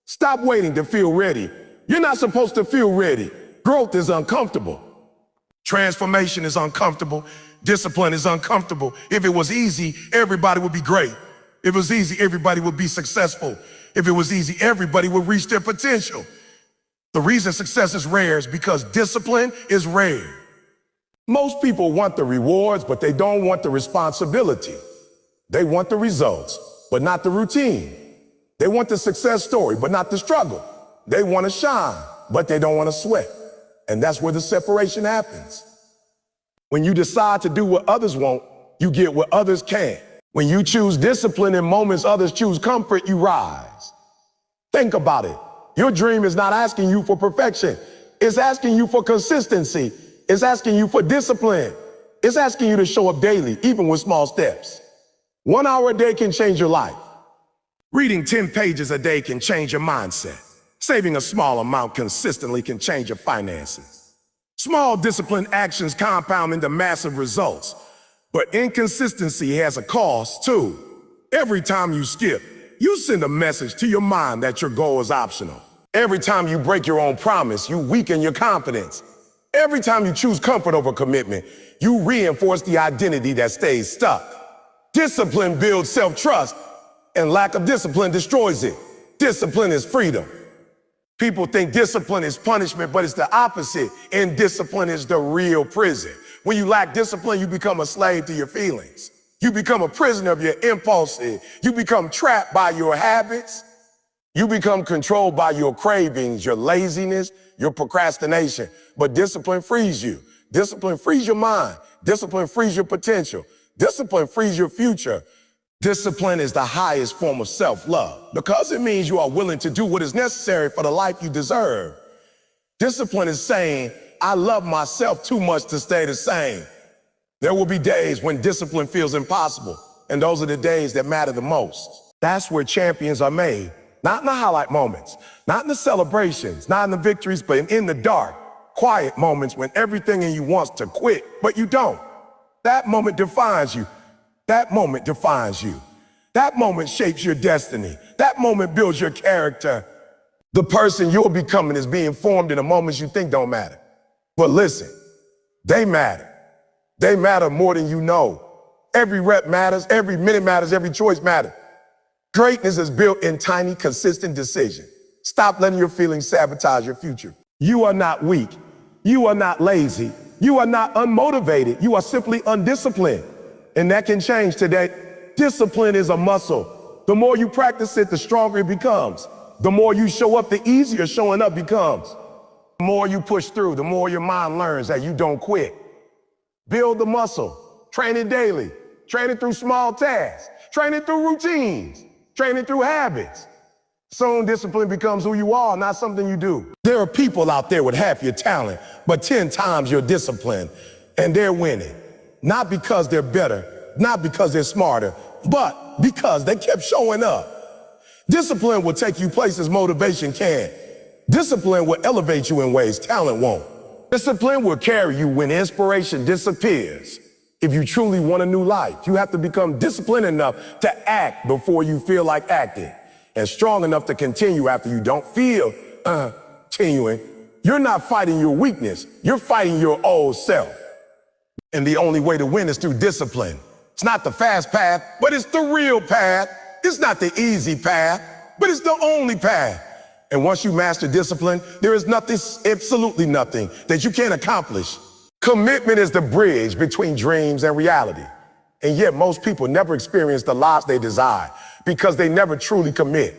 Stop waiting to feel ready. You're not supposed to feel ready. Growth is uncomfortable. Transformation is uncomfortable. Discipline is uncomfortable. If it was easy, everybody would be great. If it was easy, everybody would be successful. If it was easy, everybody would reach their potential. The reason success is rare is because discipline is rare. Most people want the rewards, but they don't want the responsibility. They want the results, but not the routine. They want the success story, but not the struggle. They want to shine, but they don't want to sweat. And that's where the separation happens. When you decide to do what others want, you get what others can't. When you choose discipline in moments others choose comfort, you rise. Think about it. Your dream is not asking you for perfection. It's asking you for consistency. It's asking you for discipline. It's asking you to show up daily, even with small steps. 1 hour a day can change your life. Reading 10 pages a day can change your mindset. Saving a small amount consistently can change your finances. Small disciplined actions compound into massive results. But inconsistency has a cost too. Every time you skip, you send a message to your mind that your goal is optional. Every time you break your own promise, you weaken your confidence. Every time you choose comfort over commitment, you reinforce the identity that stays stuck. Discipline builds self-trust, and lack of discipline destroys it. Discipline is freedom. People think discipline is punishment, but it's the opposite. Indiscipline is the real prison. When you lack discipline, you become a slave to your feelings. You become a prisoner of your impulses. You become trapped by your habits. You become controlled by your cravings, your laziness, your procrastination. But discipline frees you. Discipline frees your mind. Discipline frees your potential. Discipline frees your future. Discipline is the highest form of self-love because it means you are willing to do what is necessary for the life you deserve. Discipline is saying, I love myself too much to stay the same. There will be days when discipline feels impossible, and those are the days that matter the most. That's where champions are made, not in the highlight moments, not in the celebrations, not in the victories, but in the dark, quiet moments when everything in you wants to quit, but you don't. That moment defines you. That moment defines you. That moment shapes your destiny. That moment builds your character. The person you're becoming is being formed in the moments you think don't matter. But listen, they matter. They matter more than you know. Every rep matters, every minute matters, every choice matters. Greatness is built in tiny, consistent decisions. Stop letting your feelings sabotage your future. You are not weak. You are not lazy. You are not unmotivated. You are simply undisciplined. And that can change today. Discipline is a muscle. The more you practice it, the stronger it becomes. The more you show up, the easier showing up becomes. The more you push through, the more your mind learns that you don't quit. Build the muscle. Train it daily. Train it through small tasks. Train it through routines. Train it through habits. Soon discipline becomes who you are, not something you do. There are people out there with half your talent, but 10 times your discipline, and they're winning. Not because they're better, not because they're smarter, but because they kept showing up. Discipline will take you places motivation can't. Discipline will elevate you in ways talent won't. Discipline will carry you when inspiration disappears. If you truly want a new life, you have to become disciplined enough to act before you feel like acting, and strong enough to continue after you don't feel continuing. You're not fighting your weakness, you're fighting your old self. And the only way to win is through discipline. It's not the fast path, but it's the real path. It's not the easy path, but it's the only path. And once you master discipline, there is nothing, absolutely nothing, that you can't accomplish. Commitment is the bridge between dreams and reality. And yet most people never experience the lives they desire because they never truly commit.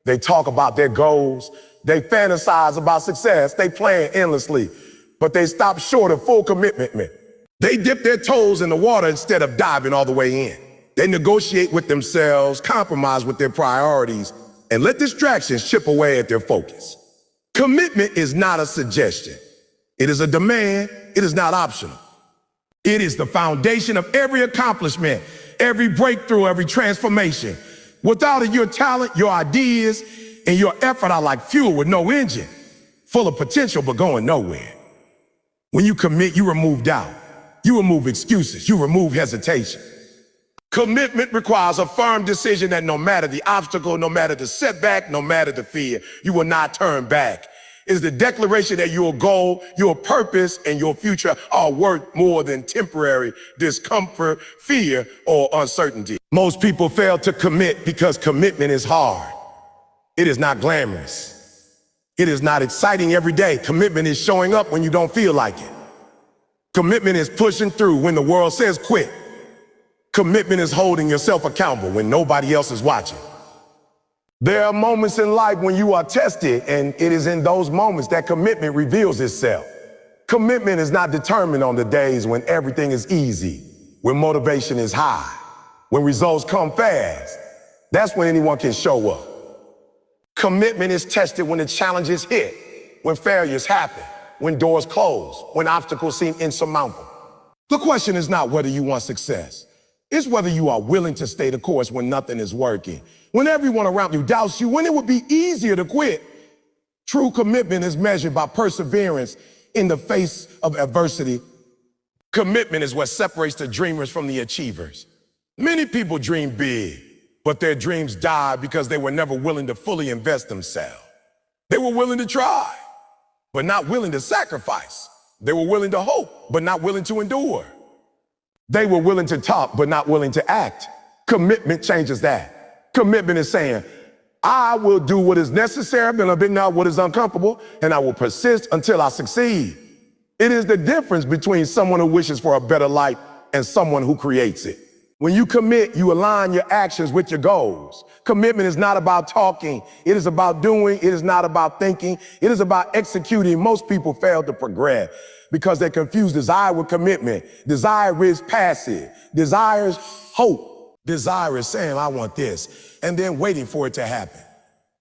They talk about their goals, they fantasize about success, they plan endlessly, but they stop short of full commitment. They dip their toes in the water instead of diving all the way in. They negotiate with themselves, compromise with their priorities, and let distractions chip away at their focus. Commitment is not a suggestion. It is a demand. It is not optional. It is the foundation of every accomplishment, every breakthrough, every transformation. Without it, your talent, your ideas, and your effort are like fuel with no engine, full of potential but going nowhere. When you commit, you remove doubt. You remove excuses. You remove hesitation. Commitment requires a firm decision that no matter the obstacle, no matter the setback, no matter the fear, you will not turn back. It is the declaration that your goal, your purpose, and your future are worth more than temporary discomfort, fear, or uncertainty. Most people fail to commit because commitment is hard. It is not glamorous. It is not exciting every day. Commitment is showing up when you don't feel like it. Commitment is pushing through when the world says quit. Commitment is holding yourself accountable when nobody else is watching. There are moments in life when you are tested, and it is in those moments that commitment reveals itself. Commitment is not determined on the days when everything is easy, when motivation is high, when results come fast. That's when anyone can show up. Commitment is tested when the challenges hit, when failures happen, when doors close, when obstacles seem insurmountable. The question is not whether you want success. It's whether you are willing to stay the course when nothing is working, when everyone around you doubts you, when it would be easier to quit. True commitment is measured by perseverance in the face of adversity. Commitment is what separates the dreamers from the achievers. Many people dream big, but their dreams die because they were never willing to fully invest themselves. They were willing to try, but not willing to sacrifice. They were willing to hope, but not willing to endure. They were willing to talk, but not willing to act. Commitment changes that. Commitment is saying, I will do what is necessary, but not what is uncomfortable, and I will persist until I succeed. It is the difference between someone who wishes for a better life and someone who creates it. When you commit, you align your actions with your goals. Commitment is not about talking. It is about doing. It is not about thinking. It is about executing. Most people fail to progress because they confuse desire with commitment. Desire is passive. Desire is hope. Desire is saying, I want this, and then waiting for it to happen.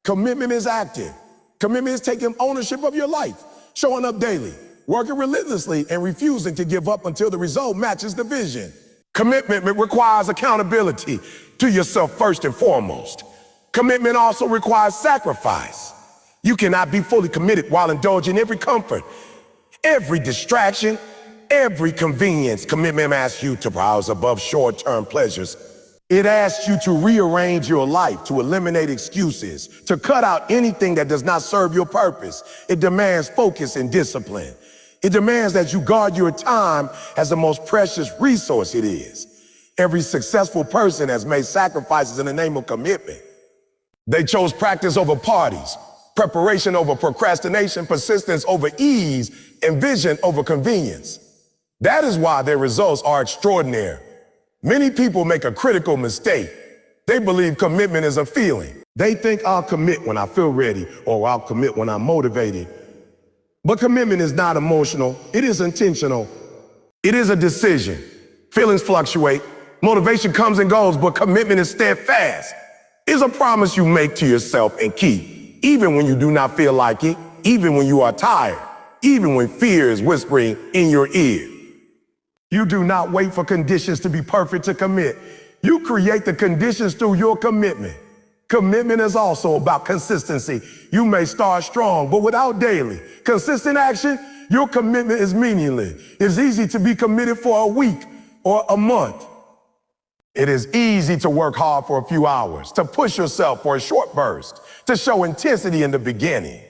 Commitment is active. Commitment is taking ownership of your life, showing up daily, working relentlessly, and refusing to give up until the result matches the vision. Commitment requires accountability to yourself first and foremost. Commitment also requires sacrifice. You cannot be fully committed while indulging every comfort, every distraction, every convenience. Commitment asks you to browse above short-term pleasures. It asks you to rearrange your life, to eliminate excuses, to cut out anything that does not serve your purpose. It demands focus and discipline. It demands that you guard your time as the most precious resource it is. Every successful person has made sacrifices in the name of commitment. They chose practice over parties, preparation over procrastination, persistence over ease, and vision over convenience. That is why their results are extraordinary. Many people make a critical mistake. They believe commitment is a feeling. They think I'll commit when I feel ready, or I'll commit when I'm motivated. But commitment is not emotional. It is intentional. It is a decision. Feelings fluctuate. Motivation comes and goes, but commitment is steadfast. It's a promise you make to yourself and keep, even when you do not feel like it, even when you are tired, even when fear is whispering in your ear. You do not wait for conditions to be perfect to commit. You create the conditions through your commitment. Commitment is also about consistency. You may start strong, but without daily, consistent action, your commitment is meaningless. It's easy to be committed for a week or a month. It is easy to work hard for a few hours, to push yourself for a short burst, to show intensity in the beginning.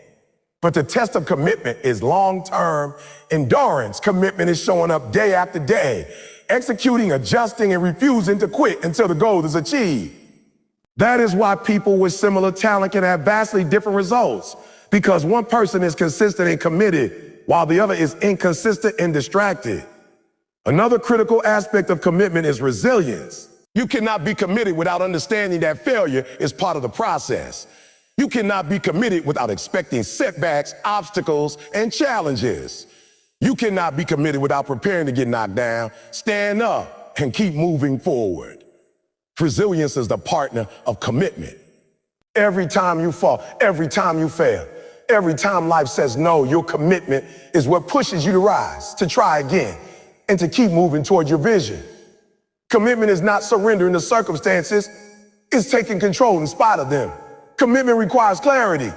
But the test of commitment is long-term endurance. Commitment is showing up day after day, executing, adjusting, and refusing to quit until the goal is achieved. That is why people with similar talent can have vastly different results, because one person is consistent and committed, while the other is inconsistent and distracted. Another critical aspect of commitment is resilience. You cannot be committed without understanding that failure is part of the process. You cannot be committed without expecting setbacks, obstacles, and challenges. You cannot be committed without preparing to get knocked down, stand up, and keep moving forward. Resilience is the partner of commitment. Every time you fall, every time you fail, every time life says no, your commitment is what pushes you to rise, to try again, and to keep moving toward your vision. Commitment is not surrendering to circumstances, it's taking control in spite of them. Commitment requires clarity.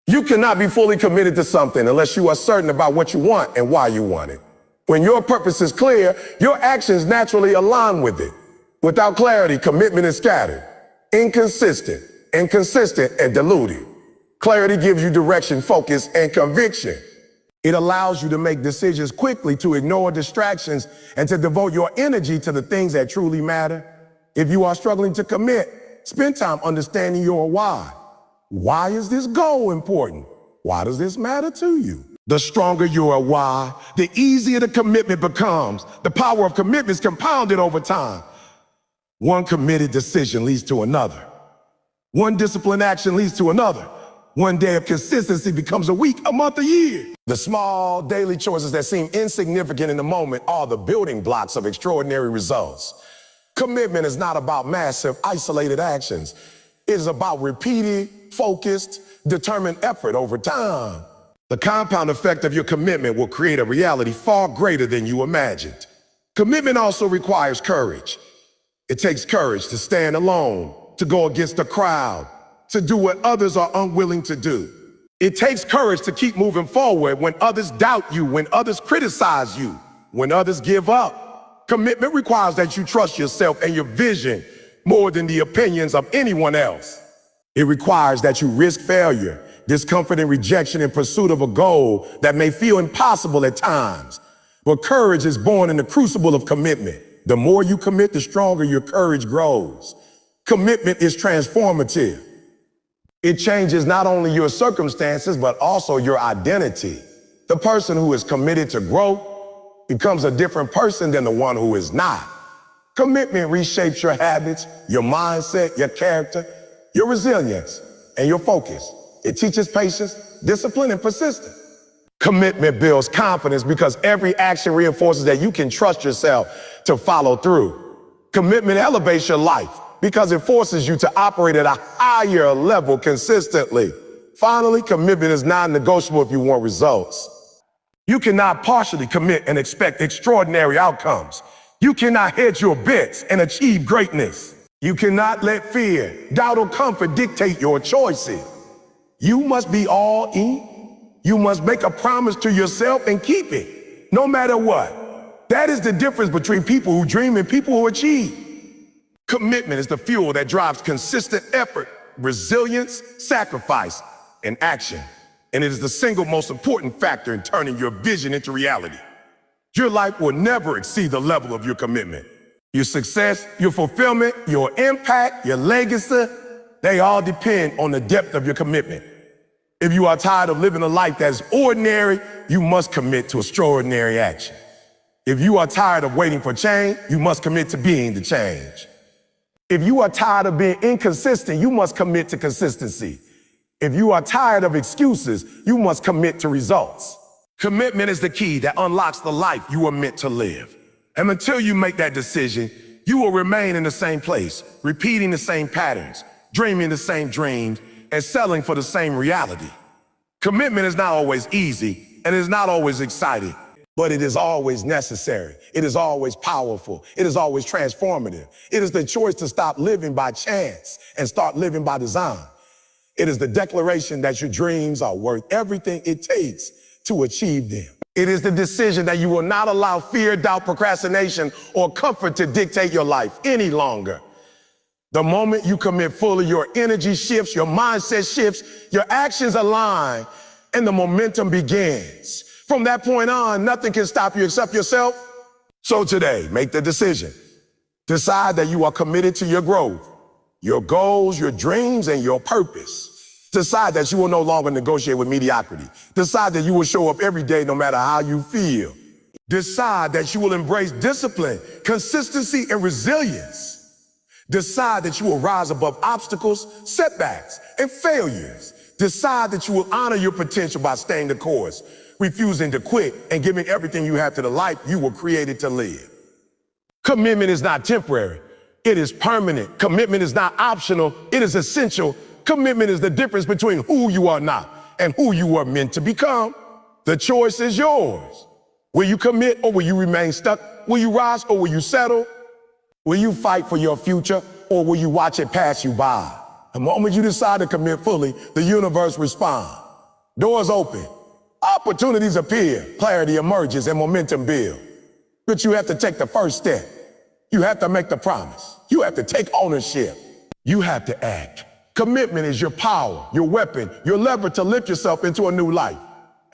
You cannot be fully committed to something unless you are certain about what you want and why you want it. When your purpose is clear, your actions naturally align with it. Without clarity, commitment is scattered, inconsistent, and diluted. Clarity gives you direction, focus, and conviction. It allows you to make decisions quickly, to ignore distractions, and to devote your energy to the things that truly matter. If you are struggling to commit, spend time understanding your why. Why is this goal important? Why does this matter to you? The stronger your why, the easier the commitment becomes. The power of commitment is compounded over time. One committed decision leads to another. One disciplined action leads to another. One day of consistency becomes a week, a month, a year. The small daily choices that seem insignificant in the moment are the building blocks of extraordinary results. Commitment is not about massive, isolated actions. It is about repeated, focused, determined effort over time. The compound effect of your commitment will create a reality far greater than you imagined. Commitment also requires courage. It takes courage to stand alone, to go against the crowd, to do what others are unwilling to do. It takes courage to keep moving forward when others doubt you, when others criticize you, when others give up. Commitment requires that you trust yourself and your vision more than the opinions of anyone else. It requires that you risk failure, discomfort, and rejection in pursuit of a goal that may feel impossible at times. But courage is born in the crucible of commitment. The more you commit, the stronger your courage grows. Commitment is transformative. It changes not only your circumstances, but also your identity. The person who is committed to growth becomes a different person than the one who is not. Commitment reshapes your habits, your mindset, your character, your resilience, and your focus. It teaches patience, discipline, and persistence. Commitment builds confidence because every action reinforces that you can trust yourself to follow through. Commitment elevates your life because it forces you to operate at a higher level consistently. Finally, commitment is non-negotiable if you want results. You cannot partially commit and expect extraordinary outcomes. You cannot hedge your bets and achieve greatness. You cannot let fear, doubt, or comfort dictate your choices. You must be all in. You must make a promise to yourself and keep it, no matter what. That is the difference between people who dream and people who achieve. Commitment is the fuel that drives consistent effort, resilience, sacrifice, and action. And it is the single most important factor in turning your vision into reality. Your life will never exceed the level of your commitment. Your success, your fulfillment, your impact, your legacy, they all depend on the depth of your commitment. If you are tired of living a life that's ordinary, you must commit to extraordinary action. If you are tired of waiting for change, you must commit to being the change. If you are tired of being inconsistent, you must commit to consistency. If you are tired of excuses, you must commit to results. Commitment is the key that unlocks the life you were meant to live. And until you make that decision, you will remain in the same place, repeating the same patterns, dreaming the same dreams, and settling for the same reality. Commitment is not always easy, and it is not always exciting, but it is always necessary. It is always powerful. It is always transformative. It is the choice to stop living by chance and start living by design. It is the declaration that your dreams are worth everything it takes to achieve them. It is the decision that you will not allow fear, doubt, procrastination, or comfort to dictate your life any longer. The moment you commit fully, your energy shifts, your mindset shifts, your actions align, and the momentum begins. From that point on, nothing can stop you except yourself. So today, make the decision. Decide that you are committed to your growth, your goals, your dreams, and your purpose. Decide that you will no longer negotiate with mediocrity. Decide that you will show up every day no matter how you feel. Decide that you will embrace discipline, consistency, and resilience. Decide that you will rise above obstacles, setbacks, and failures. Decide that you will honor your potential by staying the course, refusing to quit, and giving everything you have to the life you were created to live. Commitment is not temporary. It is permanent. Commitment is not optional. It is essential. Commitment is the difference between who you are not and who you are meant to become. The choice is yours. Will you commit or will you remain stuck? Will you rise or will you settle? Will you fight for your future or will you watch it pass you by? The moment you decide to commit fully, the universe responds. Doors open, opportunities appear, clarity emerges, and momentum builds. But you have to take the first step. You have to make the promise. You have to take ownership. You have to act. Commitment is your power, your weapon, your lever to lift yourself into a new life.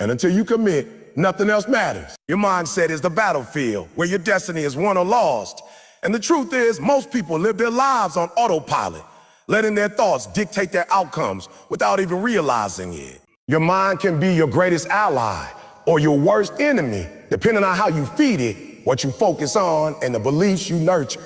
And until you commit, nothing else matters. Your mindset is the battlefield where your destiny is won or lost. And the truth is, most people live their lives on autopilot, letting their thoughts dictate their outcomes without even realizing it. Your mind can be your greatest ally or your worst enemy, depending on how you feed it, what you focus on, and the beliefs you nurture.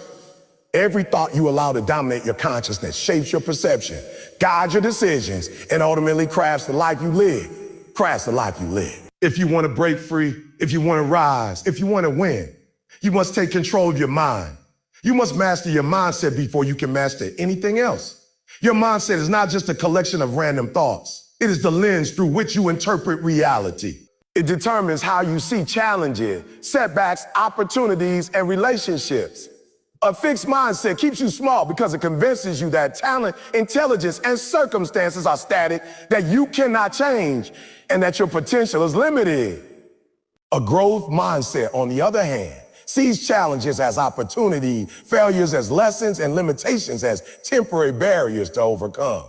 Every thought you allow to dominate your consciousness shapes your perception, guides your decisions, and ultimately crafts the life you live. Crafts the life you live. If you want to break free, if you want to rise, if you want to win, you must take control of your mind. You must master your mindset before you can master anything else. Your mindset is not just a collection of random thoughts. It is the lens through which you interpret reality. It determines how you see challenges, setbacks, opportunities, and relationships. A fixed mindset keeps you small because it convinces you that talent, intelligence, and circumstances are static, that you cannot change, and that your potential is limited. A growth mindset, on the other hand, sees challenges as opportunity, failures as lessons, and limitations as temporary barriers to overcome.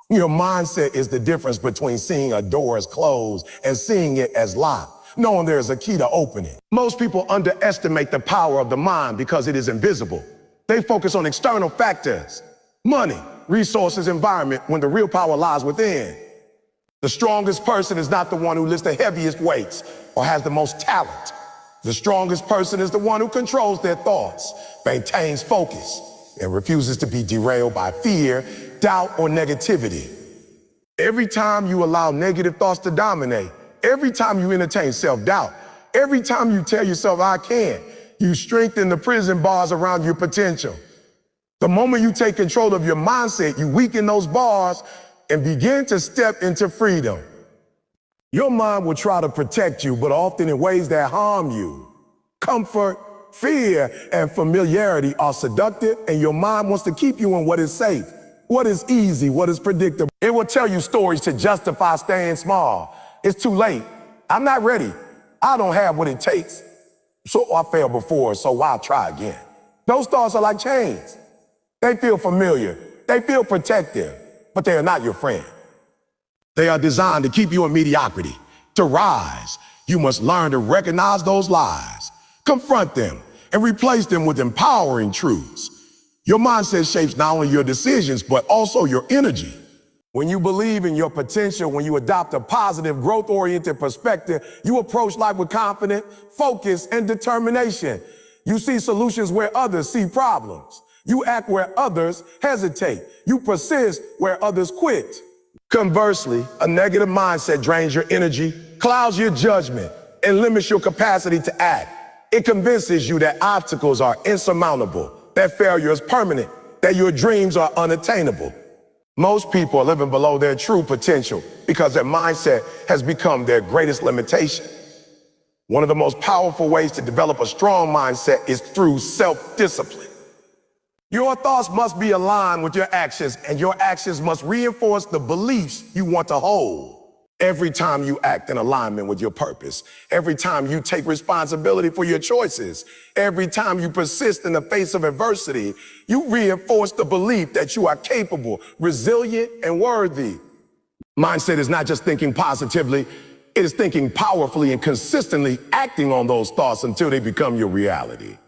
Your mindset is the difference between seeing a door as closed and seeing it as locked, knowing there is a key to open it. Most people underestimate the power of the mind because it is invisible. They focus on external factors, money, resources, environment, when the real power lies within. The strongest person is not the one who lifts the heaviest weights or has the most talent. The strongest person is the one who controls their thoughts, maintains focus, and refuses to be derailed by fear, doubt, or negativity. Every time you allow negative thoughts to dominate, every time you entertain self-doubt, every time you tell yourself, I can't, you strengthen the prison bars around your potential. The moment you take control of your mindset, you weaken those bars and begin to step into freedom. Your mind will try to protect you, but often in ways that harm you. Comfort, fear, and familiarity are seductive, and your mind wants to keep you in what is safe, what is easy, what is predictable. It will tell you stories to justify staying small. It's too late. I'm not ready. I don't have what it takes. So I failed before, so why try again? Those thoughts are like chains. They feel familiar. They feel protective, but they are not your friend. They are designed to keep you in mediocrity. To rise, you must learn to recognize those lies, confront them, and replace them with empowering truths. Your mindset shapes not only your decisions, but also your energy. When you believe in your potential, when you adopt a positive, growth-oriented perspective, you approach life with confidence, focus, and determination. You see solutions where others see problems. You act where others hesitate. You persist where others quit. Conversely, a negative mindset drains your energy, clouds your judgment, and limits your capacity to act. It convinces you that obstacles are insurmountable, that failure is permanent, that your dreams are unattainable. Most people are living below their true potential because their mindset has become their greatest limitation. One of the most powerful ways to develop a strong mindset is through self-discipline. Your thoughts must be aligned with your actions, and your actions must reinforce the beliefs you want to hold. Every time you act in alignment with your purpose, every time you take responsibility for your choices, every time you persist in the face of adversity, you reinforce the belief that you are capable, resilient, and worthy. Mindset is not just thinking positively, it is thinking powerfully and consistently acting on those thoughts until they become your reality.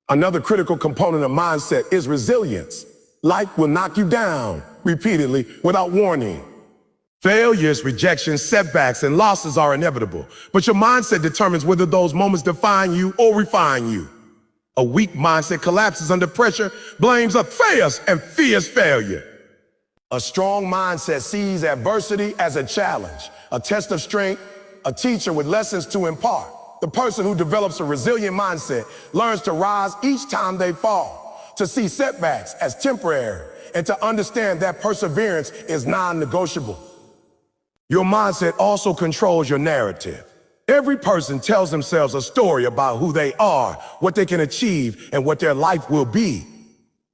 Another critical component of mindset is resilience. Life will knock you down repeatedly without warning. Failures, rejections, setbacks, and losses are inevitable, but your mindset determines whether those moments define you or refine you. A weak mindset collapses under pressure, blames others, fails, and fears failure. A strong mindset sees adversity as a challenge, a test of strength, a teacher with lessons to impart. The person who develops a resilient mindset learns to rise each time they fall, to see setbacks as temporary, and to understand that perseverance is non-negotiable. Your mindset also controls your narrative. Every person tells themselves a story about who they are, what they can achieve, and what their life will be.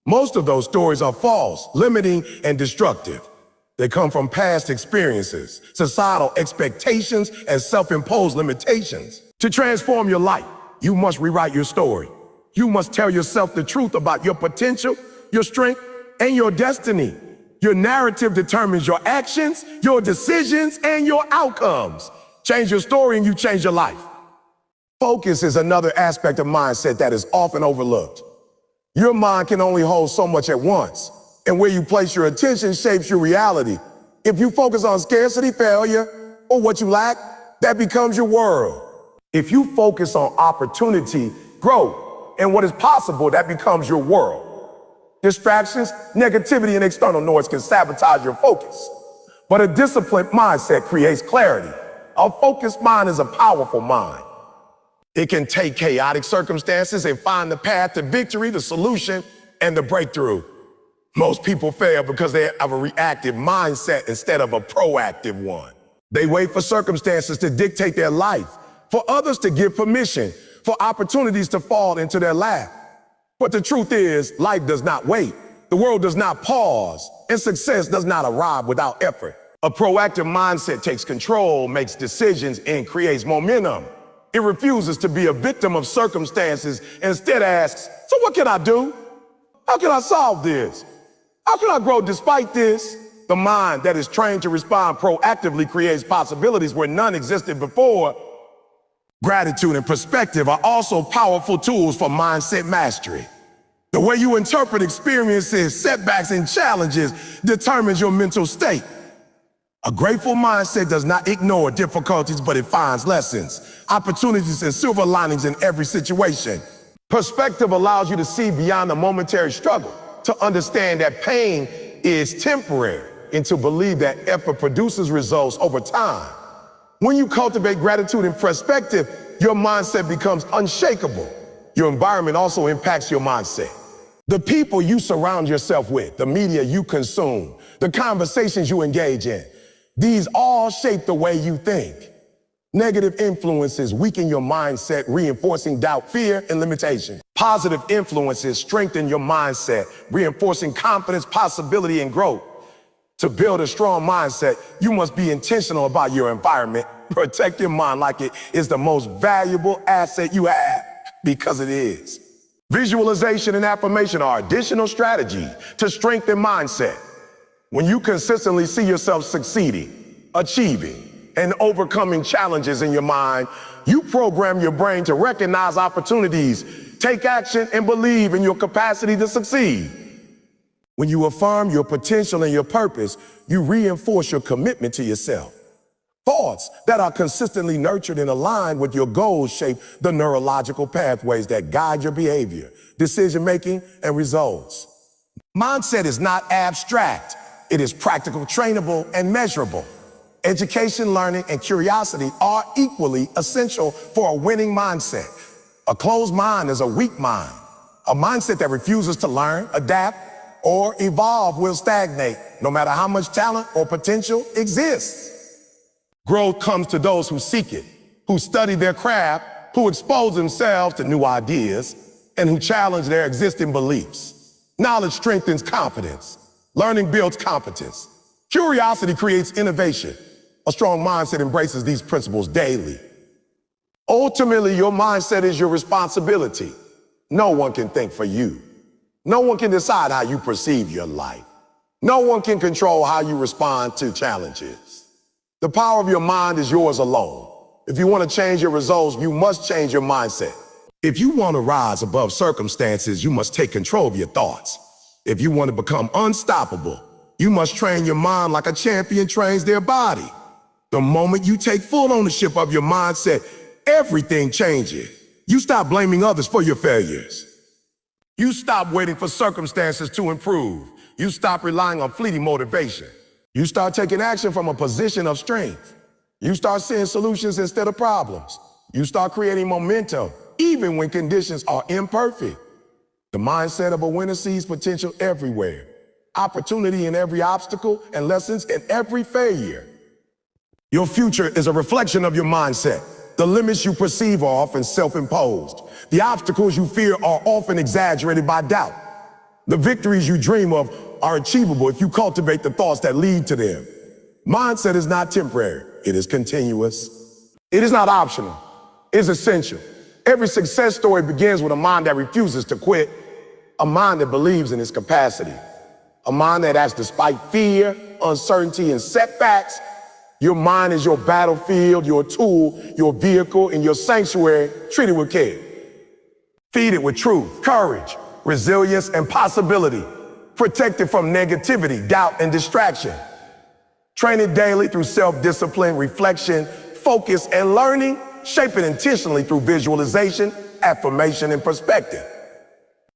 Most of those stories are false, limiting, and destructive. They come from past experiences, societal expectations, and self-imposed limitations. To transform your life, you must rewrite your story. You must tell yourself the truth about your potential, your strength, and your destiny. Your narrative determines your actions, your decisions, and your outcomes. Change your story and you change your life. Focus is another aspect of mindset that is often overlooked. Your mind can only hold so much at once, and where you place your attention shapes your reality. If you focus on scarcity, failure, or what you lack, that becomes your world. If you focus on opportunity, growth, and what is possible, that becomes your world. Distractions, negativity, and external noise can sabotage your focus. But a disciplined mindset creates clarity. A focused mind is a powerful mind. It can take chaotic circumstances and find the path to victory, the solution, and the breakthrough. Most people fail because they have a reactive mindset instead of a proactive one. They wait for circumstances to dictate their life, for others to give permission, for opportunities to fall into their lap. But the truth is, life does not wait. The world does not pause, and success does not arrive without effort. A proactive mindset takes control, makes decisions, and creates momentum. It refuses to be a victim of circumstances, and instead asks, so what can I do? How can I solve this? How can I grow despite this? The mind that is trained to respond proactively creates possibilities where none existed before. Gratitude and perspective are also powerful tools for mindset mastery. The way you interpret experiences, setbacks, and challenges determines your mental state. A grateful mindset does not ignore difficulties, but it finds lessons, opportunities, and silver linings in every situation. Perspective allows you to see beyond the momentary struggle, to understand that pain is temporary, and to believe that effort produces results over time. When you cultivate gratitude and perspective, your mindset becomes unshakable. Your environment also impacts your mindset. The people you surround yourself with, the media you consume, the conversations you engage in, these all shape the way you think. Negative influences weaken your mindset, reinforcing doubt, fear, and limitation. Positive influences strengthen your mindset, reinforcing confidence, possibility, and growth. To build a strong mindset, you must be intentional about your environment. Protect your mind like it is the most valuable asset you have, because it is. Visualization and affirmation are additional strategies to strengthen mindset. When you consistently see yourself succeeding, achieving, and overcoming challenges in your mind, you program your brain to recognize opportunities, take action, and believe in your capacity to succeed. When you affirm your potential and your purpose, you reinforce your commitment to yourself. Thoughts that are consistently nurtured and aligned with your goals shape the neurological pathways that guide your behavior, decision-making, and results. Mindset is not abstract. It is practical, trainable, and measurable. Education, learning, and curiosity are equally essential for a winning mindset. A closed mind is a weak mind. A mindset that refuses to learn, adapt, or evolve will stagnate, no matter how much talent or potential exists. Growth comes to those who seek it, who study their craft, who expose themselves to new ideas, and who challenge their existing beliefs. Knowledge strengthens confidence. Learning builds competence. Curiosity creates innovation. A strong mindset embraces these principles daily. Ultimately, your mindset is your responsibility. No one can think for you. No one can decide how you perceive your life. No one can control how you respond to challenges. The power of your mind is yours alone. If you want to change your results, you must change your mindset. If you want to rise above circumstances, you must take control of your thoughts. If you want to become unstoppable, you must train your mind like a champion trains their body. The moment you take full ownership of your mindset, everything changes. You stop blaming others for your failures. You stop waiting for circumstances to improve. You stop relying on fleeting motivation. You start taking action from a position of strength. You start seeing solutions instead of problems. You start creating momentum, even when conditions are imperfect. The mindset of a winner sees potential everywhere, opportunity in every obstacle, and lessons in every failure. Your future is a reflection of your mindset. The limits you perceive are often self-imposed. The obstacles you fear are often exaggerated by doubt. The victories you dream of are achievable if you cultivate the thoughts that lead to them. Mindset is not temporary. It is continuous. It is not optional. It is essential. Every success story begins with a mind that refuses to quit, a mind that believes in its capacity, a mind that acts despite fear, uncertainty, and setbacks. Your mind is your battlefield, your tool, your vehicle, and your sanctuary. Treat it with care. Feed it with truth, courage, resilience, and possibility. Protect it from negativity, doubt, and distraction. Train it daily through self-discipline, reflection, focus, and learning. Shape it intentionally through visualization, affirmation, and perspective.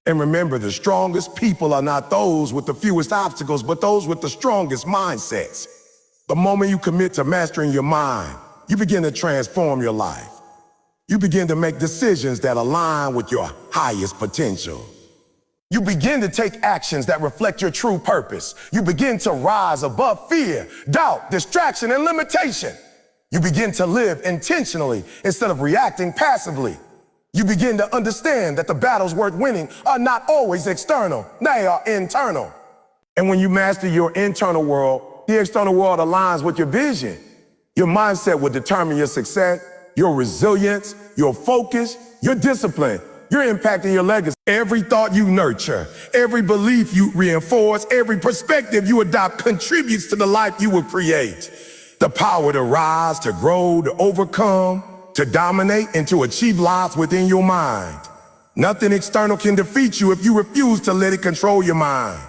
And remember, the strongest people are not those with the fewest obstacles, but those with the strongest mindsets. The moment you commit to mastering your mind, you begin to transform your life. You begin to make decisions that align with your highest potential. You begin to take actions that reflect your true purpose. You begin to rise above fear, doubt, distraction, and limitation. You begin to live intentionally instead of reacting passively. You begin to understand that the battles worth winning are not always external, they are internal. And when you master your internal world, the external world aligns with your vision. Your mindset will determine your success, your resilience, your focus, your discipline, your impact, and your legacy. Every thought you nurture, every belief you reinforce, every perspective you adopt contributes to the life you will create. The power to rise, to grow, to overcome, to dominate, and to achieve lives within your mind. Nothing external can defeat you if you refuse to let it control your mind.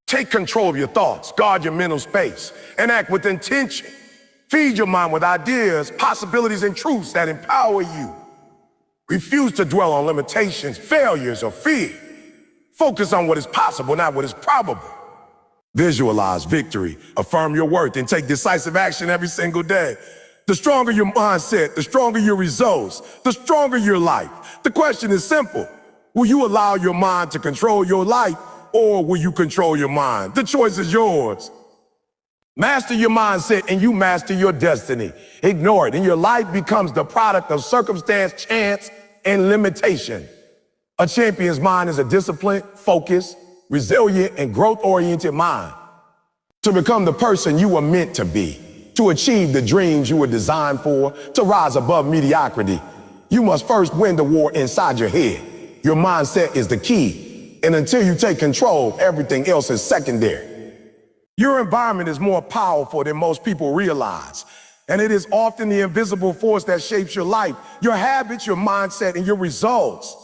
Take control of your thoughts, guard your mental space, and act with intention. Feed your mind with ideas, possibilities, and truths that empower you. Refuse to dwell on limitations, failures, or fear. Focus on what is possible, not what is probable. Visualize victory, affirm your worth, and take decisive action every single day. The stronger your mindset, the stronger your results, the stronger your life. The question is simple. Will you allow your mind to control your life, or will you control your mind? The choice is yours. Master your mindset and you master your destiny. Ignore it and your life becomes the product of circumstance, chance, and limitation. A champion's mind is a disciplined, focused, resilient, and growth-oriented mind. To become the person you were meant to be, to achieve the dreams you were designed for, to rise above mediocrity, you must first win the war inside your head. Your mindset is the key, and until you take control, everything else is secondary. Your environment is more powerful than most people realize, and it is often the invisible force that shapes your life, your habits, your mindset, and your results.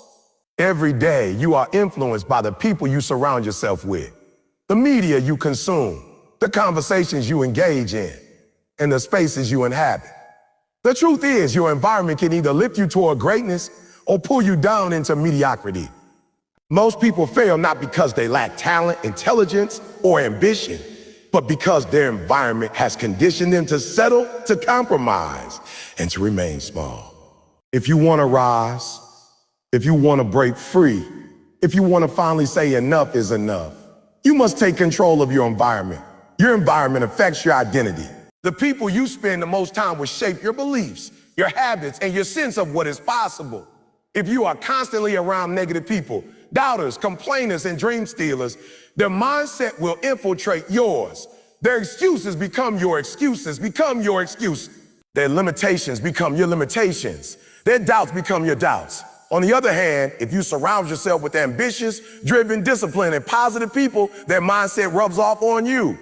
Every day, you are influenced by the people you surround yourself with, the media you consume, the conversations you engage in, and the spaces you inhabit. The truth is, your environment can either lift you toward greatness or pull you down into mediocrity. Most people fail not because they lack talent, intelligence, or ambition, but because their environment has conditioned them to settle, to compromise, and to remain small. If you want to rise, if you want to break free, if you want to finally say enough is enough, you must take control of your environment. Your environment affects your identity. The people you spend the most time with shape your beliefs, your habits, and your sense of what is possible. If you are constantly around negative people, doubters, complainers, and dream stealers, their mindset will infiltrate yours. Their excuses become your excuses, Their limitations become your limitations. Their doubts become your doubts. On the other hand, if you surround yourself with ambitious, driven, disciplined, and positive people, their mindset rubs off on you.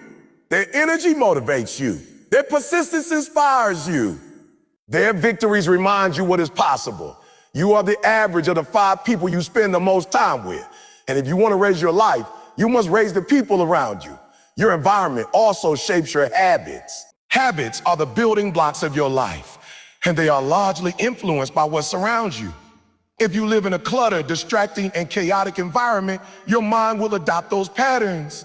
Their energy motivates you. Their persistence inspires you. Their victories remind you what is possible. You are the average of the 5 people you spend the most time with. And if you want to raise your life, you must raise the people around you. Your environment also shapes your habits. Habits are the building blocks of your life, and they are largely influenced by what surrounds you. If you live in a cluttered, distracting, and chaotic environment, your mind will adopt those patterns.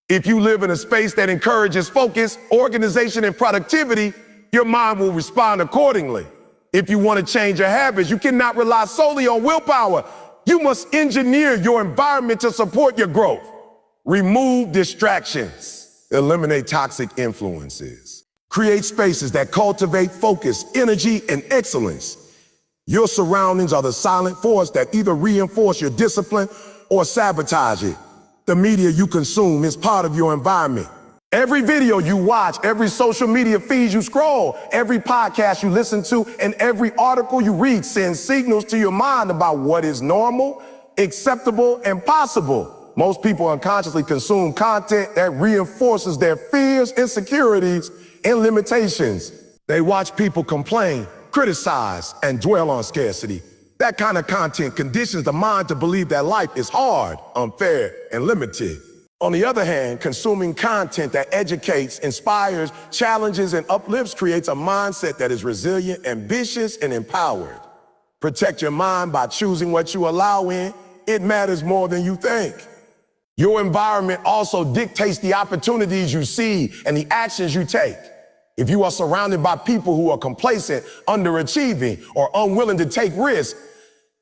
If you live in a space that encourages focus, organization, and productivity, your mind will respond accordingly. If you want to change your habits, you cannot rely solely on willpower. You must engineer your environment to support your growth. Remove distractions. Eliminate toxic influences. Create spaces that cultivate focus, energy, and excellence. Your surroundings are the silent force that either reinforce your discipline or sabotage it. The media you consume is part of your environment. Every video you watch, every social media feed you scroll, every podcast you listen to, and every article you read sends signals to your mind about what is normal, acceptable, and possible. Most people unconsciously consume content that reinforces their fears, insecurities, and limitations. They watch people complain, criticize, and dwell on scarcity. That kind of content conditions the mind to believe that life is hard, unfair, and limited. On the other hand, consuming content that educates, inspires, challenges, and uplifts creates a mindset that is resilient, ambitious, and empowered. Protect your mind by choosing what you allow in. It matters more than you think. Your environment also dictates the opportunities you see and the actions you take. If you are surrounded by people who are complacent, underachieving, or unwilling to take risks,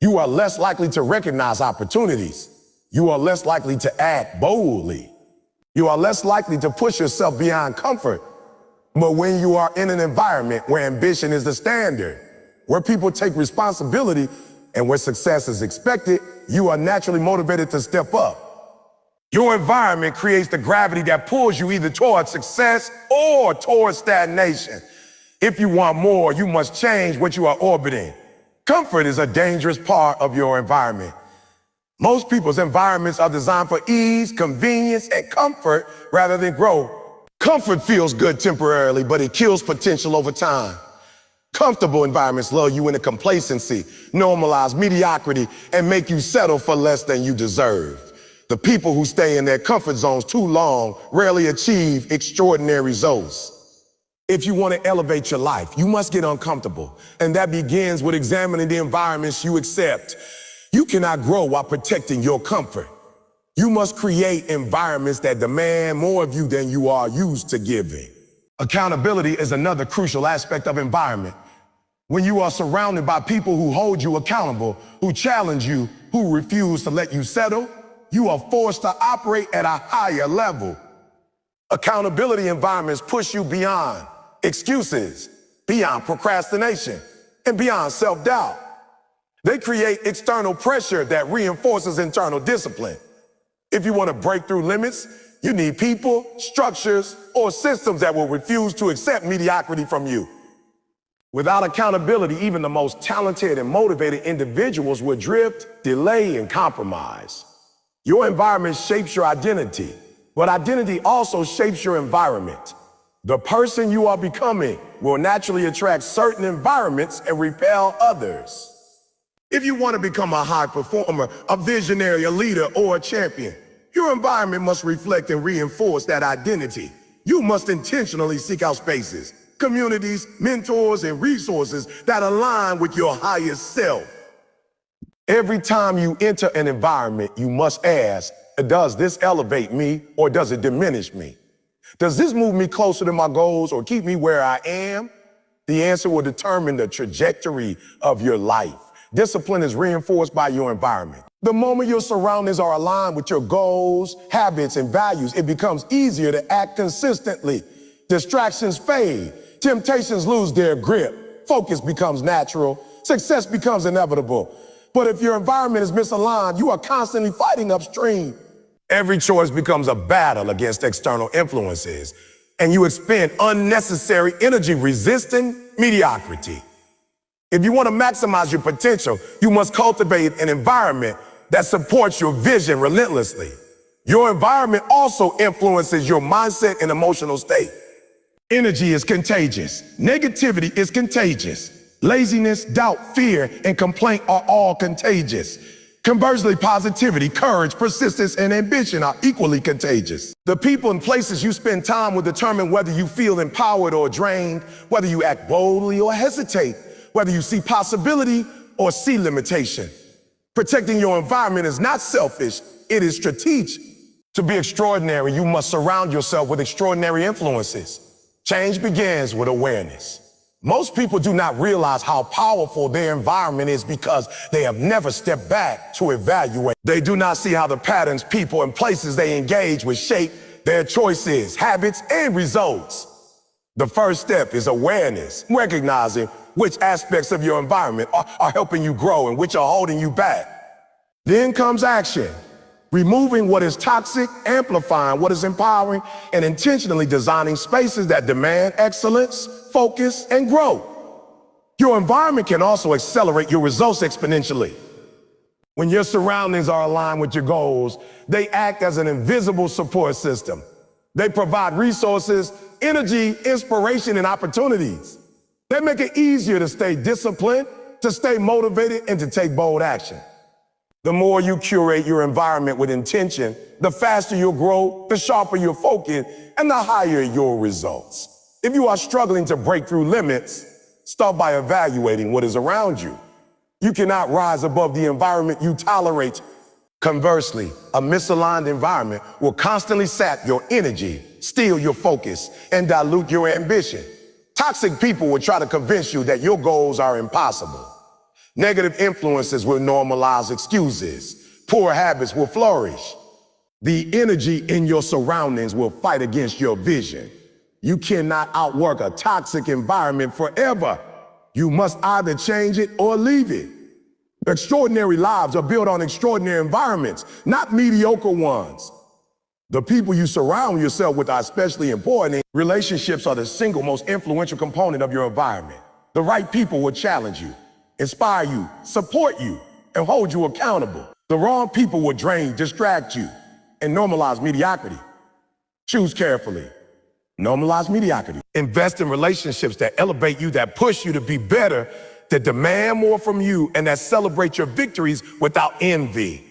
you are less likely to recognize opportunities. You are less likely to act boldly. You are less likely to push yourself beyond comfort. But when you are in an environment where ambition is the standard, where people take responsibility, and where success is expected, you are naturally motivated to step up. Your environment creates the gravity that pulls you either towards success or towards stagnation. If you want more, you must change what you are orbiting. Comfort is a dangerous part of your environment. Most people's environments are designed for ease, convenience, and comfort rather than growth. Comfort feels good temporarily, but it kills potential over time. Comfortable environments lull you into complacency, normalize mediocrity, and make you settle for less than you deserve. The people who stay in their comfort zones too long rarely achieve extraordinary results. If you want to elevate your life, you must get uncomfortable. And that begins with examining the environments you accept. You cannot grow while protecting your comfort. You must create environments that demand more of you than you are used to giving. Accountability is another crucial aspect of environment. When you are surrounded by people who hold you accountable, who challenge you, who refuse to let you settle, you are forced to operate at a higher level. Accountability environments push you beyond excuses, beyond procrastination, and beyond self-doubt. They create external pressure that reinforces internal discipline. If you want to break through limits, you need people, structures, or systems that will refuse to accept mediocrity from you. Without accountability, even the most talented and motivated individuals will drift, delay, and compromise. Your environment shapes your identity, but identity also shapes your environment. The person you are becoming will naturally attract certain environments and repel others. If you want to become a high performer, a visionary, a leader, or a champion, your environment must reflect and reinforce that identity. You must intentionally seek out spaces, communities, mentors, and resources that align with your highest self. Every time you enter an environment, you must ask, does this elevate me or does it diminish me? Does this move me closer to my goals or keep me where I am? The answer will determine the trajectory of your life. Discipline is reinforced by your environment. The moment your surroundings are aligned with your goals, habits, and values, it becomes easier to act consistently. Distractions fade, temptations lose their grip, focus becomes natural, success becomes inevitable. But if your environment is misaligned, you are constantly fighting upstream. Every choice becomes a battle against external influences, and you expend unnecessary energy resisting mediocrity. If you want to maximize your potential, you must cultivate an environment that supports your vision relentlessly. Your environment also influences your mindset and emotional state. Energy is contagious. Negativity is contagious. Laziness, doubt, fear, and complaint are all contagious. Conversely, positivity, courage, persistence, and ambition are equally contagious. The people and places you spend time will determine whether you feel empowered or drained, whether you act boldly or hesitate, whether you see possibility or see limitation. Protecting your environment is not selfish, it is strategic. To be extraordinary, you must surround yourself with extraordinary influences. Change begins with awareness. Most people do not realize how powerful their environment is because they have never stepped back to evaluate. They do not see how the patterns, people, and places they engage with shape their choices, habits, and results. The first step is awareness, recognizing which aspects of your environment are helping you grow and which are holding you back. Then comes action, removing what is toxic, amplifying what is empowering, and intentionally designing spaces that demand excellence, focus, and growth. Your environment can also accelerate your results exponentially. When your surroundings are aligned with your goals, they act as an invisible support system. They provide resources, energy, inspiration, and opportunities. They make it easier to stay disciplined, to stay motivated, and to take bold action. The more you curate your environment with intention, the faster you'll grow, the sharper your focus, and the higher your results. If you are struggling to break through limits, start by evaluating what is around you. You cannot rise above the environment you tolerate. Conversely, a misaligned environment will constantly sap your energy, steal your focus, and dilute your ambition. Toxic people will try to convince you that your goals are impossible. Negative influences will normalize excuses. Poor habits will flourish. The energy in your surroundings will fight against your vision. You cannot outwork a toxic environment forever. You must either change it or leave it. Extraordinary lives are built on extraordinary environments, not mediocre ones. The people you surround yourself with are especially important. Relationships are the single most influential component of your environment. The right people will challenge you, inspire you, support you, and hold you accountable. The wrong people will drain, distract you, and normalize mediocrity. Choose carefully. Normalize mediocrity. Invest in relationships that elevate you, that push you to be better, that demand more from you, and that celebrate your victories without envy.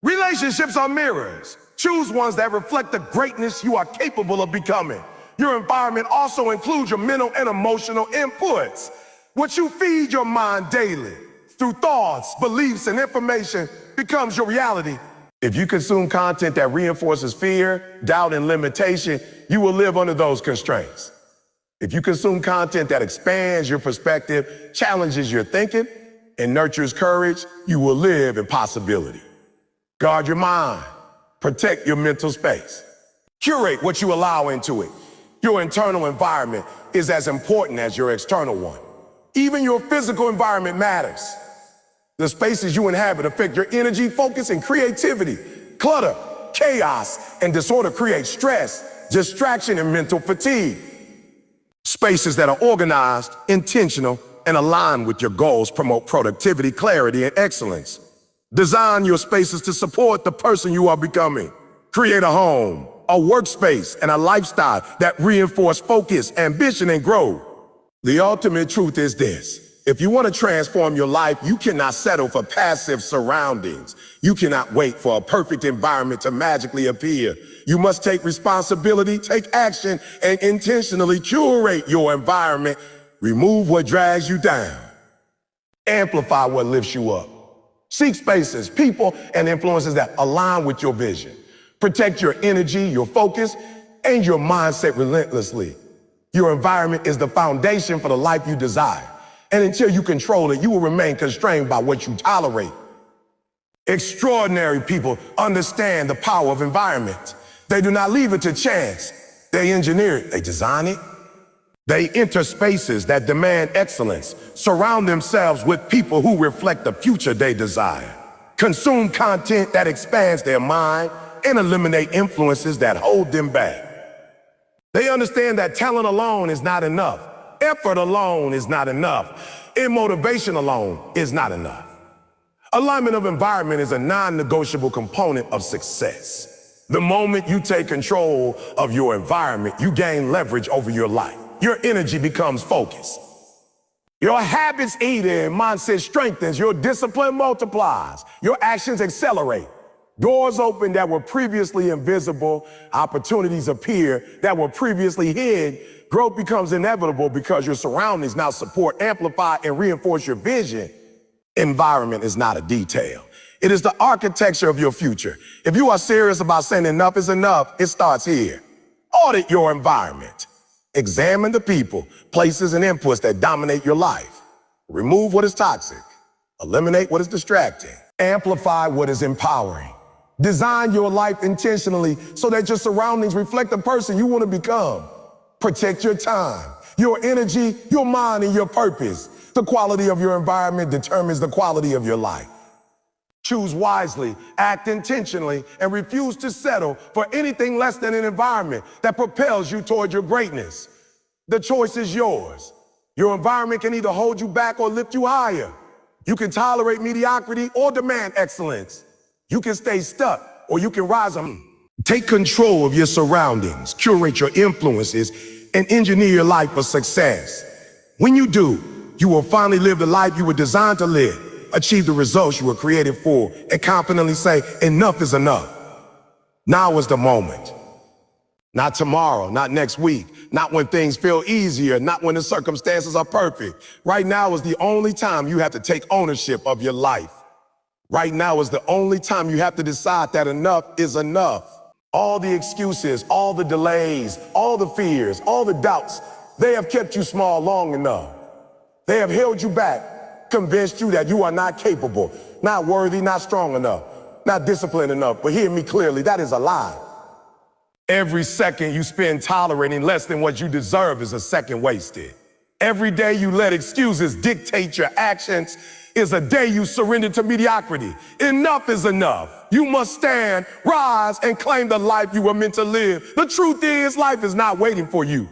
Relationships are mirrors. Choose ones that reflect the greatness you are capable of becoming. Your environment also includes your mental and emotional inputs. What you feed your mind daily through thoughts, beliefs, and information becomes your reality. If you consume content that reinforces fear, doubt, and limitation, you will live under those constraints. If you consume content that expands your perspective, challenges your thinking, and nurtures courage, you will live in possibility. Guard your mind. Protect your mental space. Curate what you allow into it. Your internal environment is as important as your external one. Even your physical environment matters. The spaces you inhabit affect your energy, focus, and creativity. Clutter, chaos, and disorder create stress, distraction, and mental fatigue. Spaces that are organized, intentional, and aligned with your goals promote productivity, clarity, and excellence. Design your spaces to support the person you are becoming. Create a home, a workspace, and a lifestyle that reinforce focus, ambition, and growth. The ultimate truth is this. If you want to transform your life, you cannot settle for passive surroundings. You cannot wait for a perfect environment to magically appear. You must take responsibility, take action, and intentionally curate your environment. Remove what drags you down. Amplify what lifts you up. Seek spaces, people, and influences that align with your vision. Protect your energy, your focus, and your mindset relentlessly. Your environment is the foundation for the life you desire. And until you control it, you will remain constrained by what you tolerate. Extraordinary people understand the power of environment. They do not leave it to chance. They engineer it, they design it. They enter spaces that demand excellence, surround themselves with people who reflect the future they desire, consume content that expands their mind, and eliminate influences that hold them back. They understand that talent alone is not enough. Effort alone is not enough. And motivation alone is not enough. Alignment of environment is a non-negotiable component of success. The moment you take control of your environment, you gain leverage over your life. Your energy becomes focused. Your habits eat in, mindset strengthens, your discipline multiplies, your actions accelerate. Doors open that were previously invisible, opportunities appear that were previously hid. Growth becomes inevitable because your surroundings now support, amplify, and reinforce your vision. Environment is not a detail. It is the architecture of your future. If you are serious about saying enough is enough, it starts here. Audit your environment. Examine the people, places, and inputs that dominate your life. Remove what is toxic. Eliminate what is distracting. Amplify what is empowering. Design your life intentionally so that your surroundings reflect the person you want to become. Protect your time, your energy, your mind, and your purpose. The quality of your environment determines the quality of your life. Choose wisely, act intentionally, and refuse to settle for anything less than an environment that propels you toward your greatness. The choice is yours. Your environment can either hold you back or lift you higher. You can tolerate mediocrity or demand excellence. You can stay stuck or you can rise up. Take control of your surroundings, curate your influences, and engineer your life for success. When you do, you will finally live the life you were designed to live, achieve the results you were created for, and confidently say, enough is enough. Now is the moment. Not tomorrow, not next week, not when things feel easier, not when the circumstances are perfect. Right now is the only time you have to take ownership of your life. Right now is the only time you have to decide that enough is enough. All the excuses, all the delays, all the fears, all the doubts, they have kept you small long enough. They have held you back, convinced you that you are not capable, not worthy, not strong enough, not disciplined enough. But hear me clearly, that is a lie. Every second you spend tolerating less than what you deserve is a second wasted. Every day you let excuses dictate your actions is a day you surrender to mediocrity. Enough is enough. You must stand, rise, and claim the life you were meant to live. The truth is, life is not waiting for you.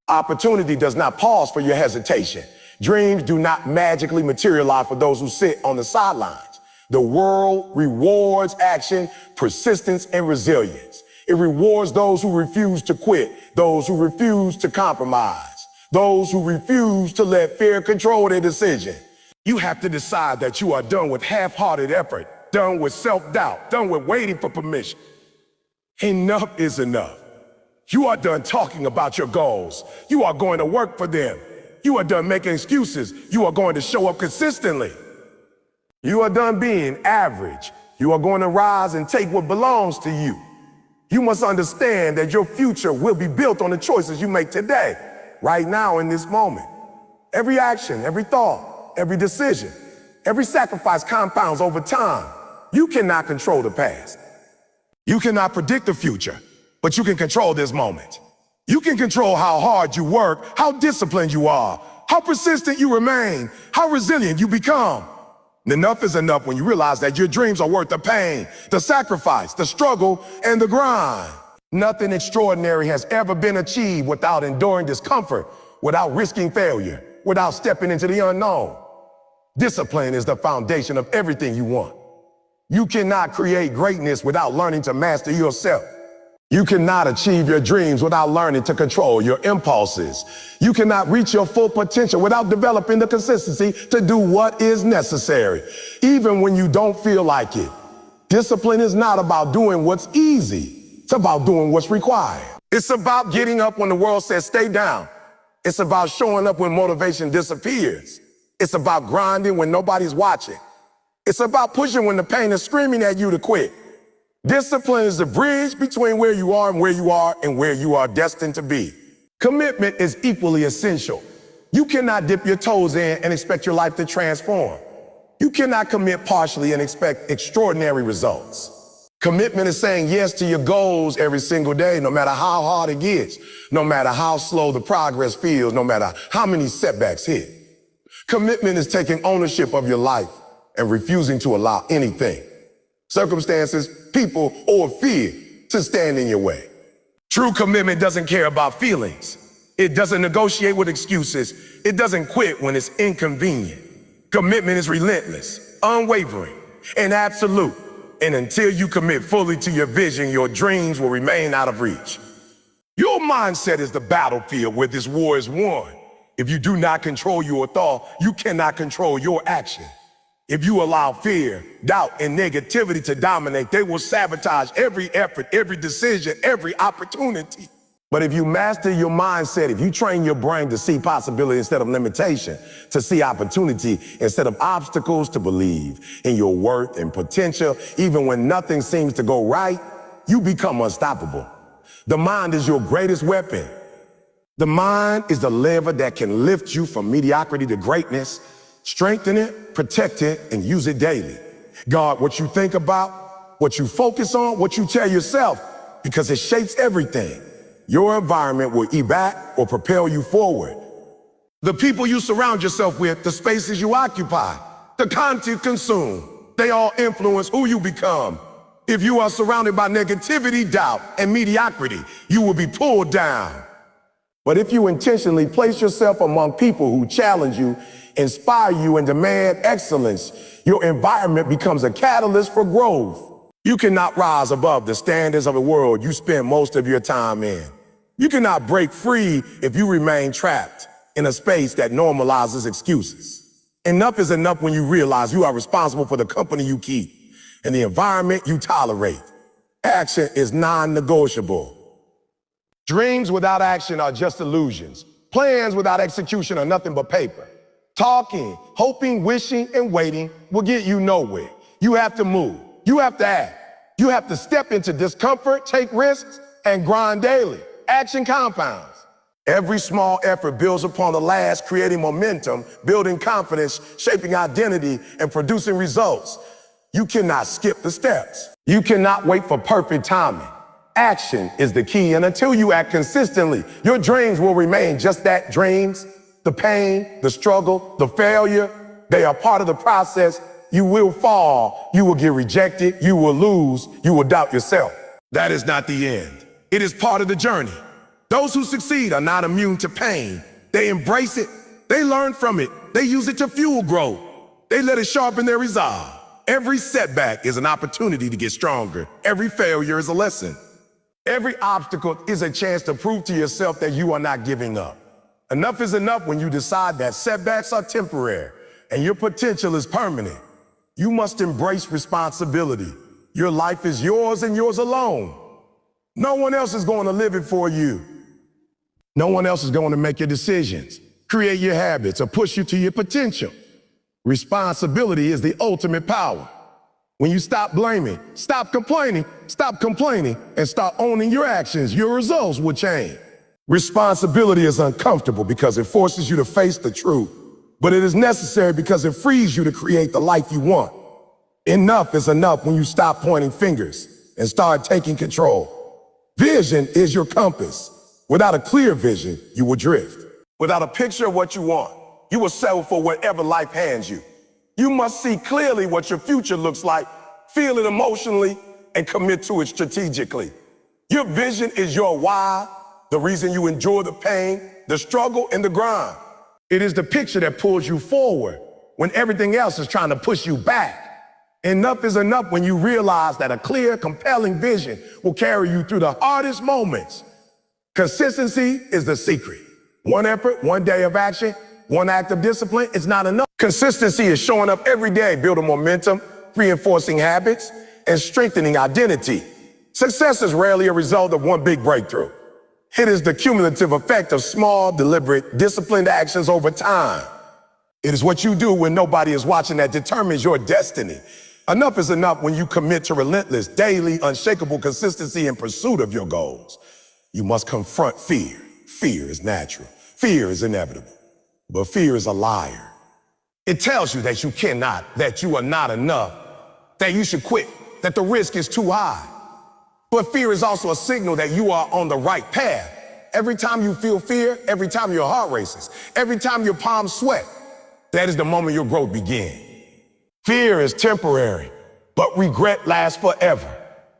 Opportunity does not pause for your hesitation. Dreams do not magically materialize for those who sit on the sidelines. The world rewards action, persistence, and resilience. It rewards those who refuse to quit, those who refuse to compromise, those who refuse to let fear control their decision. You have to decide that you are done with half-hearted effort. done with self-doubt, done with waiting for permission. Enough is enough. You are done talking about your goals. You are going to work for them. You are done making excuses. You are going to show up consistently. You are done being average. You are going to rise and take what belongs to you. You must understand that your future will be built on the choices you make today, right now in this moment. Every action, every thought, every decision, every sacrifice compounds over time. You cannot control the past. You cannot predict the future, but you can control this moment. You can control how hard you work, how disciplined you are, how persistent you remain, how resilient you become. Enough is enough when you realize that your dreams are worth the pain, the sacrifice, the struggle, and the grind. Nothing extraordinary has ever been achieved without enduring discomfort, without risking failure, without stepping into the unknown. Discipline is the foundation of everything you want. You cannot create greatness without learning to master yourself. You cannot achieve your dreams without learning to control your impulses. You cannot reach your full potential without developing the consistency to do what is necessary, even when you don't feel like it. Discipline is not about doing what's easy. It's about doing what's required. It's about getting up when the world says stay down. It's about showing up when motivation disappears. It's about grinding when nobody's watching. It's about pushing when the pain is screaming at you to quit. Discipline is the bridge between where you are and where you are destined to be. Commitment is equally essential. You cannot dip your toes in and expect your life to transform. You cannot commit partially and expect extraordinary results. Commitment is saying yes to your goals every single day, no matter how hard it gets, no matter how slow the progress feels, no matter how many setbacks hit. Commitment is taking ownership of your life and refusing to allow anything, circumstances, people, or fear to stand in your way. True commitment doesn't care about feelings. It doesn't negotiate with excuses. It doesn't quit when it's inconvenient. Commitment is relentless, unwavering, and absolute. And until you commit fully to your vision, your dreams will remain out of reach. Your mindset is the battlefield where this war is won. If you do not control your thought, you cannot control your action. If you allow fear, doubt, and negativity to dominate, they will sabotage every effort, every decision, every opportunity. But if you master your mindset, if you train your brain to see possibility instead of limitation, to see opportunity instead of obstacles, to believe in your worth and potential, even when nothing seems to go right, you become unstoppable. The mind is your greatest weapon. The mind is the lever that can lift you from mediocrity to greatness. Strengthen it, protect it, and use it daily. Guard what you think about, what you focus on, what you tell yourself, because it shapes everything. Your environment will either back or propel you forward. The people you surround yourself with, the spaces you occupy, the content consumed, they all influence who you become. If you are surrounded by negativity, doubt, and mediocrity, you will be pulled down. But if you intentionally place yourself among people who challenge you, inspire you, and demand excellence, your environment becomes a catalyst for growth. You cannot rise above the standards of the world you spend most of your time in. You cannot break free if you remain trapped in a space that normalizes excuses. Enough is enough when you realize you are responsible for the company you keep and the environment you tolerate. Action is non-negotiable. Dreams without action are just illusions. Plans without execution are nothing but paper. Talking, hoping, wishing, and waiting will get you nowhere. You have to move. You have to act. You have to step into discomfort, take risks, and grind daily. Action compounds. Every small effort builds upon the last, creating momentum, building confidence, shaping identity, and producing results. You cannot skip the steps. You cannot wait for perfect timing. Action is the key, and until you act consistently, your dreams will remain just that, dreams. The pain, the struggle, the failure, they are part of the process. You will fall, you will get rejected, you will lose, you will doubt yourself. That is not the end. It is part of the journey. Those who succeed are not immune to pain. They embrace it, they learn from it, they use it to fuel growth. They let it sharpen their resolve. Every setback is an opportunity to get stronger. Every failure is a lesson. Every obstacle is a chance to prove to yourself that you are not giving up. Enough is enough when you decide that setbacks are temporary and your potential is permanent. You must embrace responsibility. Your life is yours and yours alone. No one else is going to live it for you. No one else is going to make your decisions, create your habits, or push you to your potential. Responsibility is the ultimate power. When you stop blaming, stop complaining, and start owning your actions, your results will change. Responsibility is uncomfortable because it forces you to face the truth, but it is necessary because it frees you to create the life you want. Enough is enough when you stop pointing fingers and start taking control. Vision is your compass. Without a clear vision, you will drift. Without a picture of what you want, you will settle for whatever life hands you. You must see clearly what your future looks like, feel it emotionally, and commit to it strategically. Your vision is your why, the reason you endure the pain, the struggle, and the grind. It is the picture that pulls you forward when everything else is trying to push you back. Enough is enough when you realize that a clear, compelling vision will carry you through the hardest moments. Consistency is the secret. One effort, one day of action, one act of discipline is not enough. Consistency is showing up every day, building momentum, reinforcing habits, and strengthening identity. Success is rarely a result of one big breakthrough. It is the cumulative effect of small, deliberate, disciplined actions over time. It is what you do when nobody is watching that determines your destiny. Enough is enough when you commit to relentless, daily, unshakable consistency in pursuit of your goals. You must confront fear. Fear is natural. Fear is inevitable. But fear is a liar. It tells you that you cannot, that you are not enough, that you should quit, that the risk is too high. But fear is also a signal that you are on the right path. Every time you feel fear, every time your heart races, every time your palms sweat, that is the moment your growth begins. Fear is temporary, but regret lasts forever.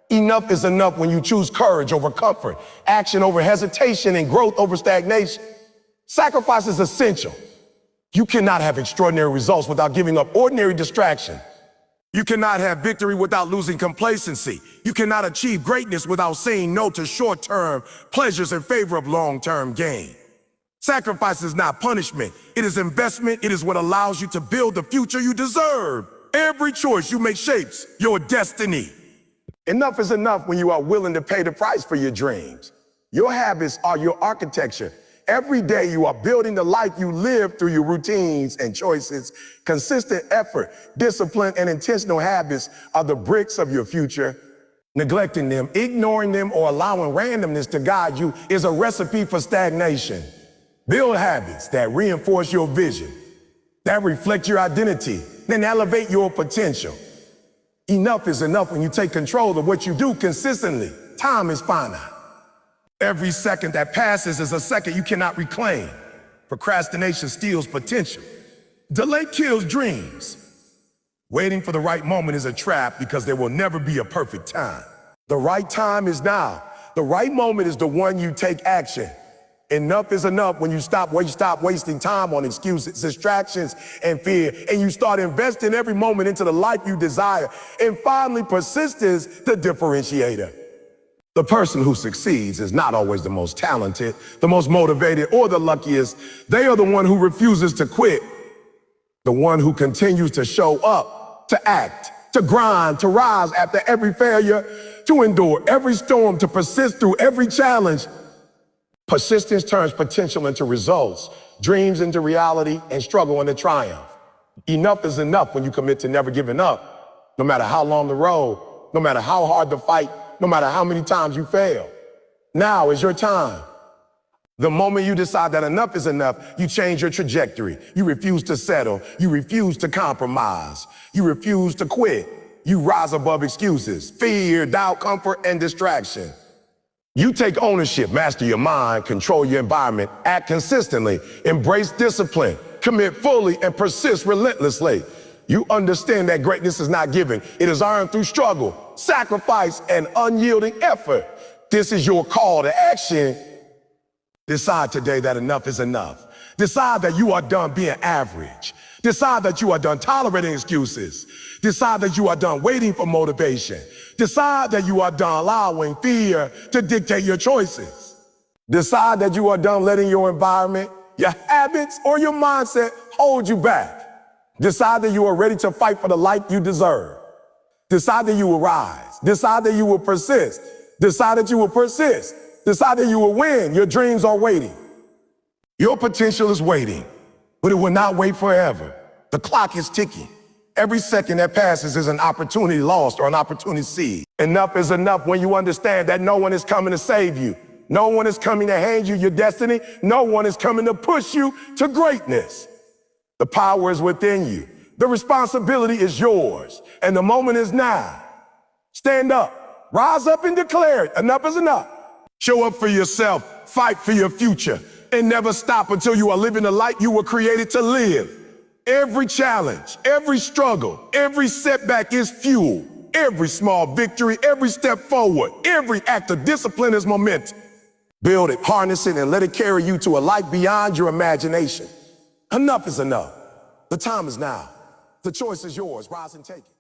Enough is enough when you choose courage over comfort, action over hesitation, and growth over stagnation. Sacrifice is essential. You cannot have extraordinary results without giving up ordinary distraction. You cannot have victory without losing complacency. You cannot achieve greatness without saying no to short-term pleasures in favor of long-term gain. Sacrifice is not punishment. It is investment. It is what allows you to build the future you deserve. Every choice you make shapes your destiny. Enough is enough when you are willing to pay the price for your dreams. Your habits are your architecture. Every day you are building the life you live through your routines and choices. Consistent effort, discipline, and intentional habits are the bricks of your future. Neglecting them, ignoring them, or allowing randomness to guide you is a recipe for stagnation. Build habits that reinforce your vision, that reflect your identity, then elevate your potential. Enough is enough when you take control of what you do consistently. Time is finite. Every second that passes is a second you cannot reclaim. Procrastination steals potential. Delay kills dreams. Waiting for the right moment is a trap because there will never be a perfect time. The right time is now. The right moment is the one you take action. Enough is enough when you stop wasting time on excuses, distractions, and fear, and you start investing every moment into the life you desire. And finally, persistence is the differentiator. The person who succeeds is not always the most talented, the most motivated, or the luckiest. They are the one who refuses to quit, the one who continues to show up, to act, to grind, to rise after every failure, to endure every storm, to persist through every challenge. Persistence turns potential into results, dreams into reality, and struggle into triumph. Enough is enough when you commit to never giving up, no matter how long the road, no matter how hard the fight, no matter how many times you fail. Now is your time. The moment you decide that enough is enough, you change your trajectory. You refuse to settle. You refuse to compromise. You refuse to quit. You rise above excuses, fear, doubt, comfort, and distraction. You take ownership, master your mind, control your environment, act consistently, embrace discipline, commit fully, and persist relentlessly. You understand that greatness is not given. It is earned through struggle, sacrifice, and unyielding effort. This is your call to action. Decide today that enough is enough. Decide that you are done being average. Decide that you are done tolerating excuses. Decide that you are done waiting for motivation. Decide that you are done allowing fear to dictate your choices. Decide that you are done letting your environment, your habits, or your mindset hold you back. Decide that you are ready to fight for the life you deserve. Decide that you will rise. Decide that you will persist. Decide that you will persist. Decide that you will win. Your dreams are waiting. Your potential is waiting, but it will not wait forever. The clock is ticking. Every second that passes is an opportunity lost or an opportunity seized. Enough is enough when you understand that no one is coming to save you. No one is coming to hand you your destiny. No one is coming to push you to greatness. The power is within you. The responsibility is yours. And the moment is now. Stand up, rise up and declare it. Enough is enough. Show up for yourself, fight for your future, and never stop until you are living the life you were created to live. Every challenge, every struggle, every setback is fuel. Every small victory, every step forward, every act of discipline is momentum. Build it, harness it, and let it carry you to a life beyond your imagination. Enough is enough. The time is now. The choice is yours. Rise and take it.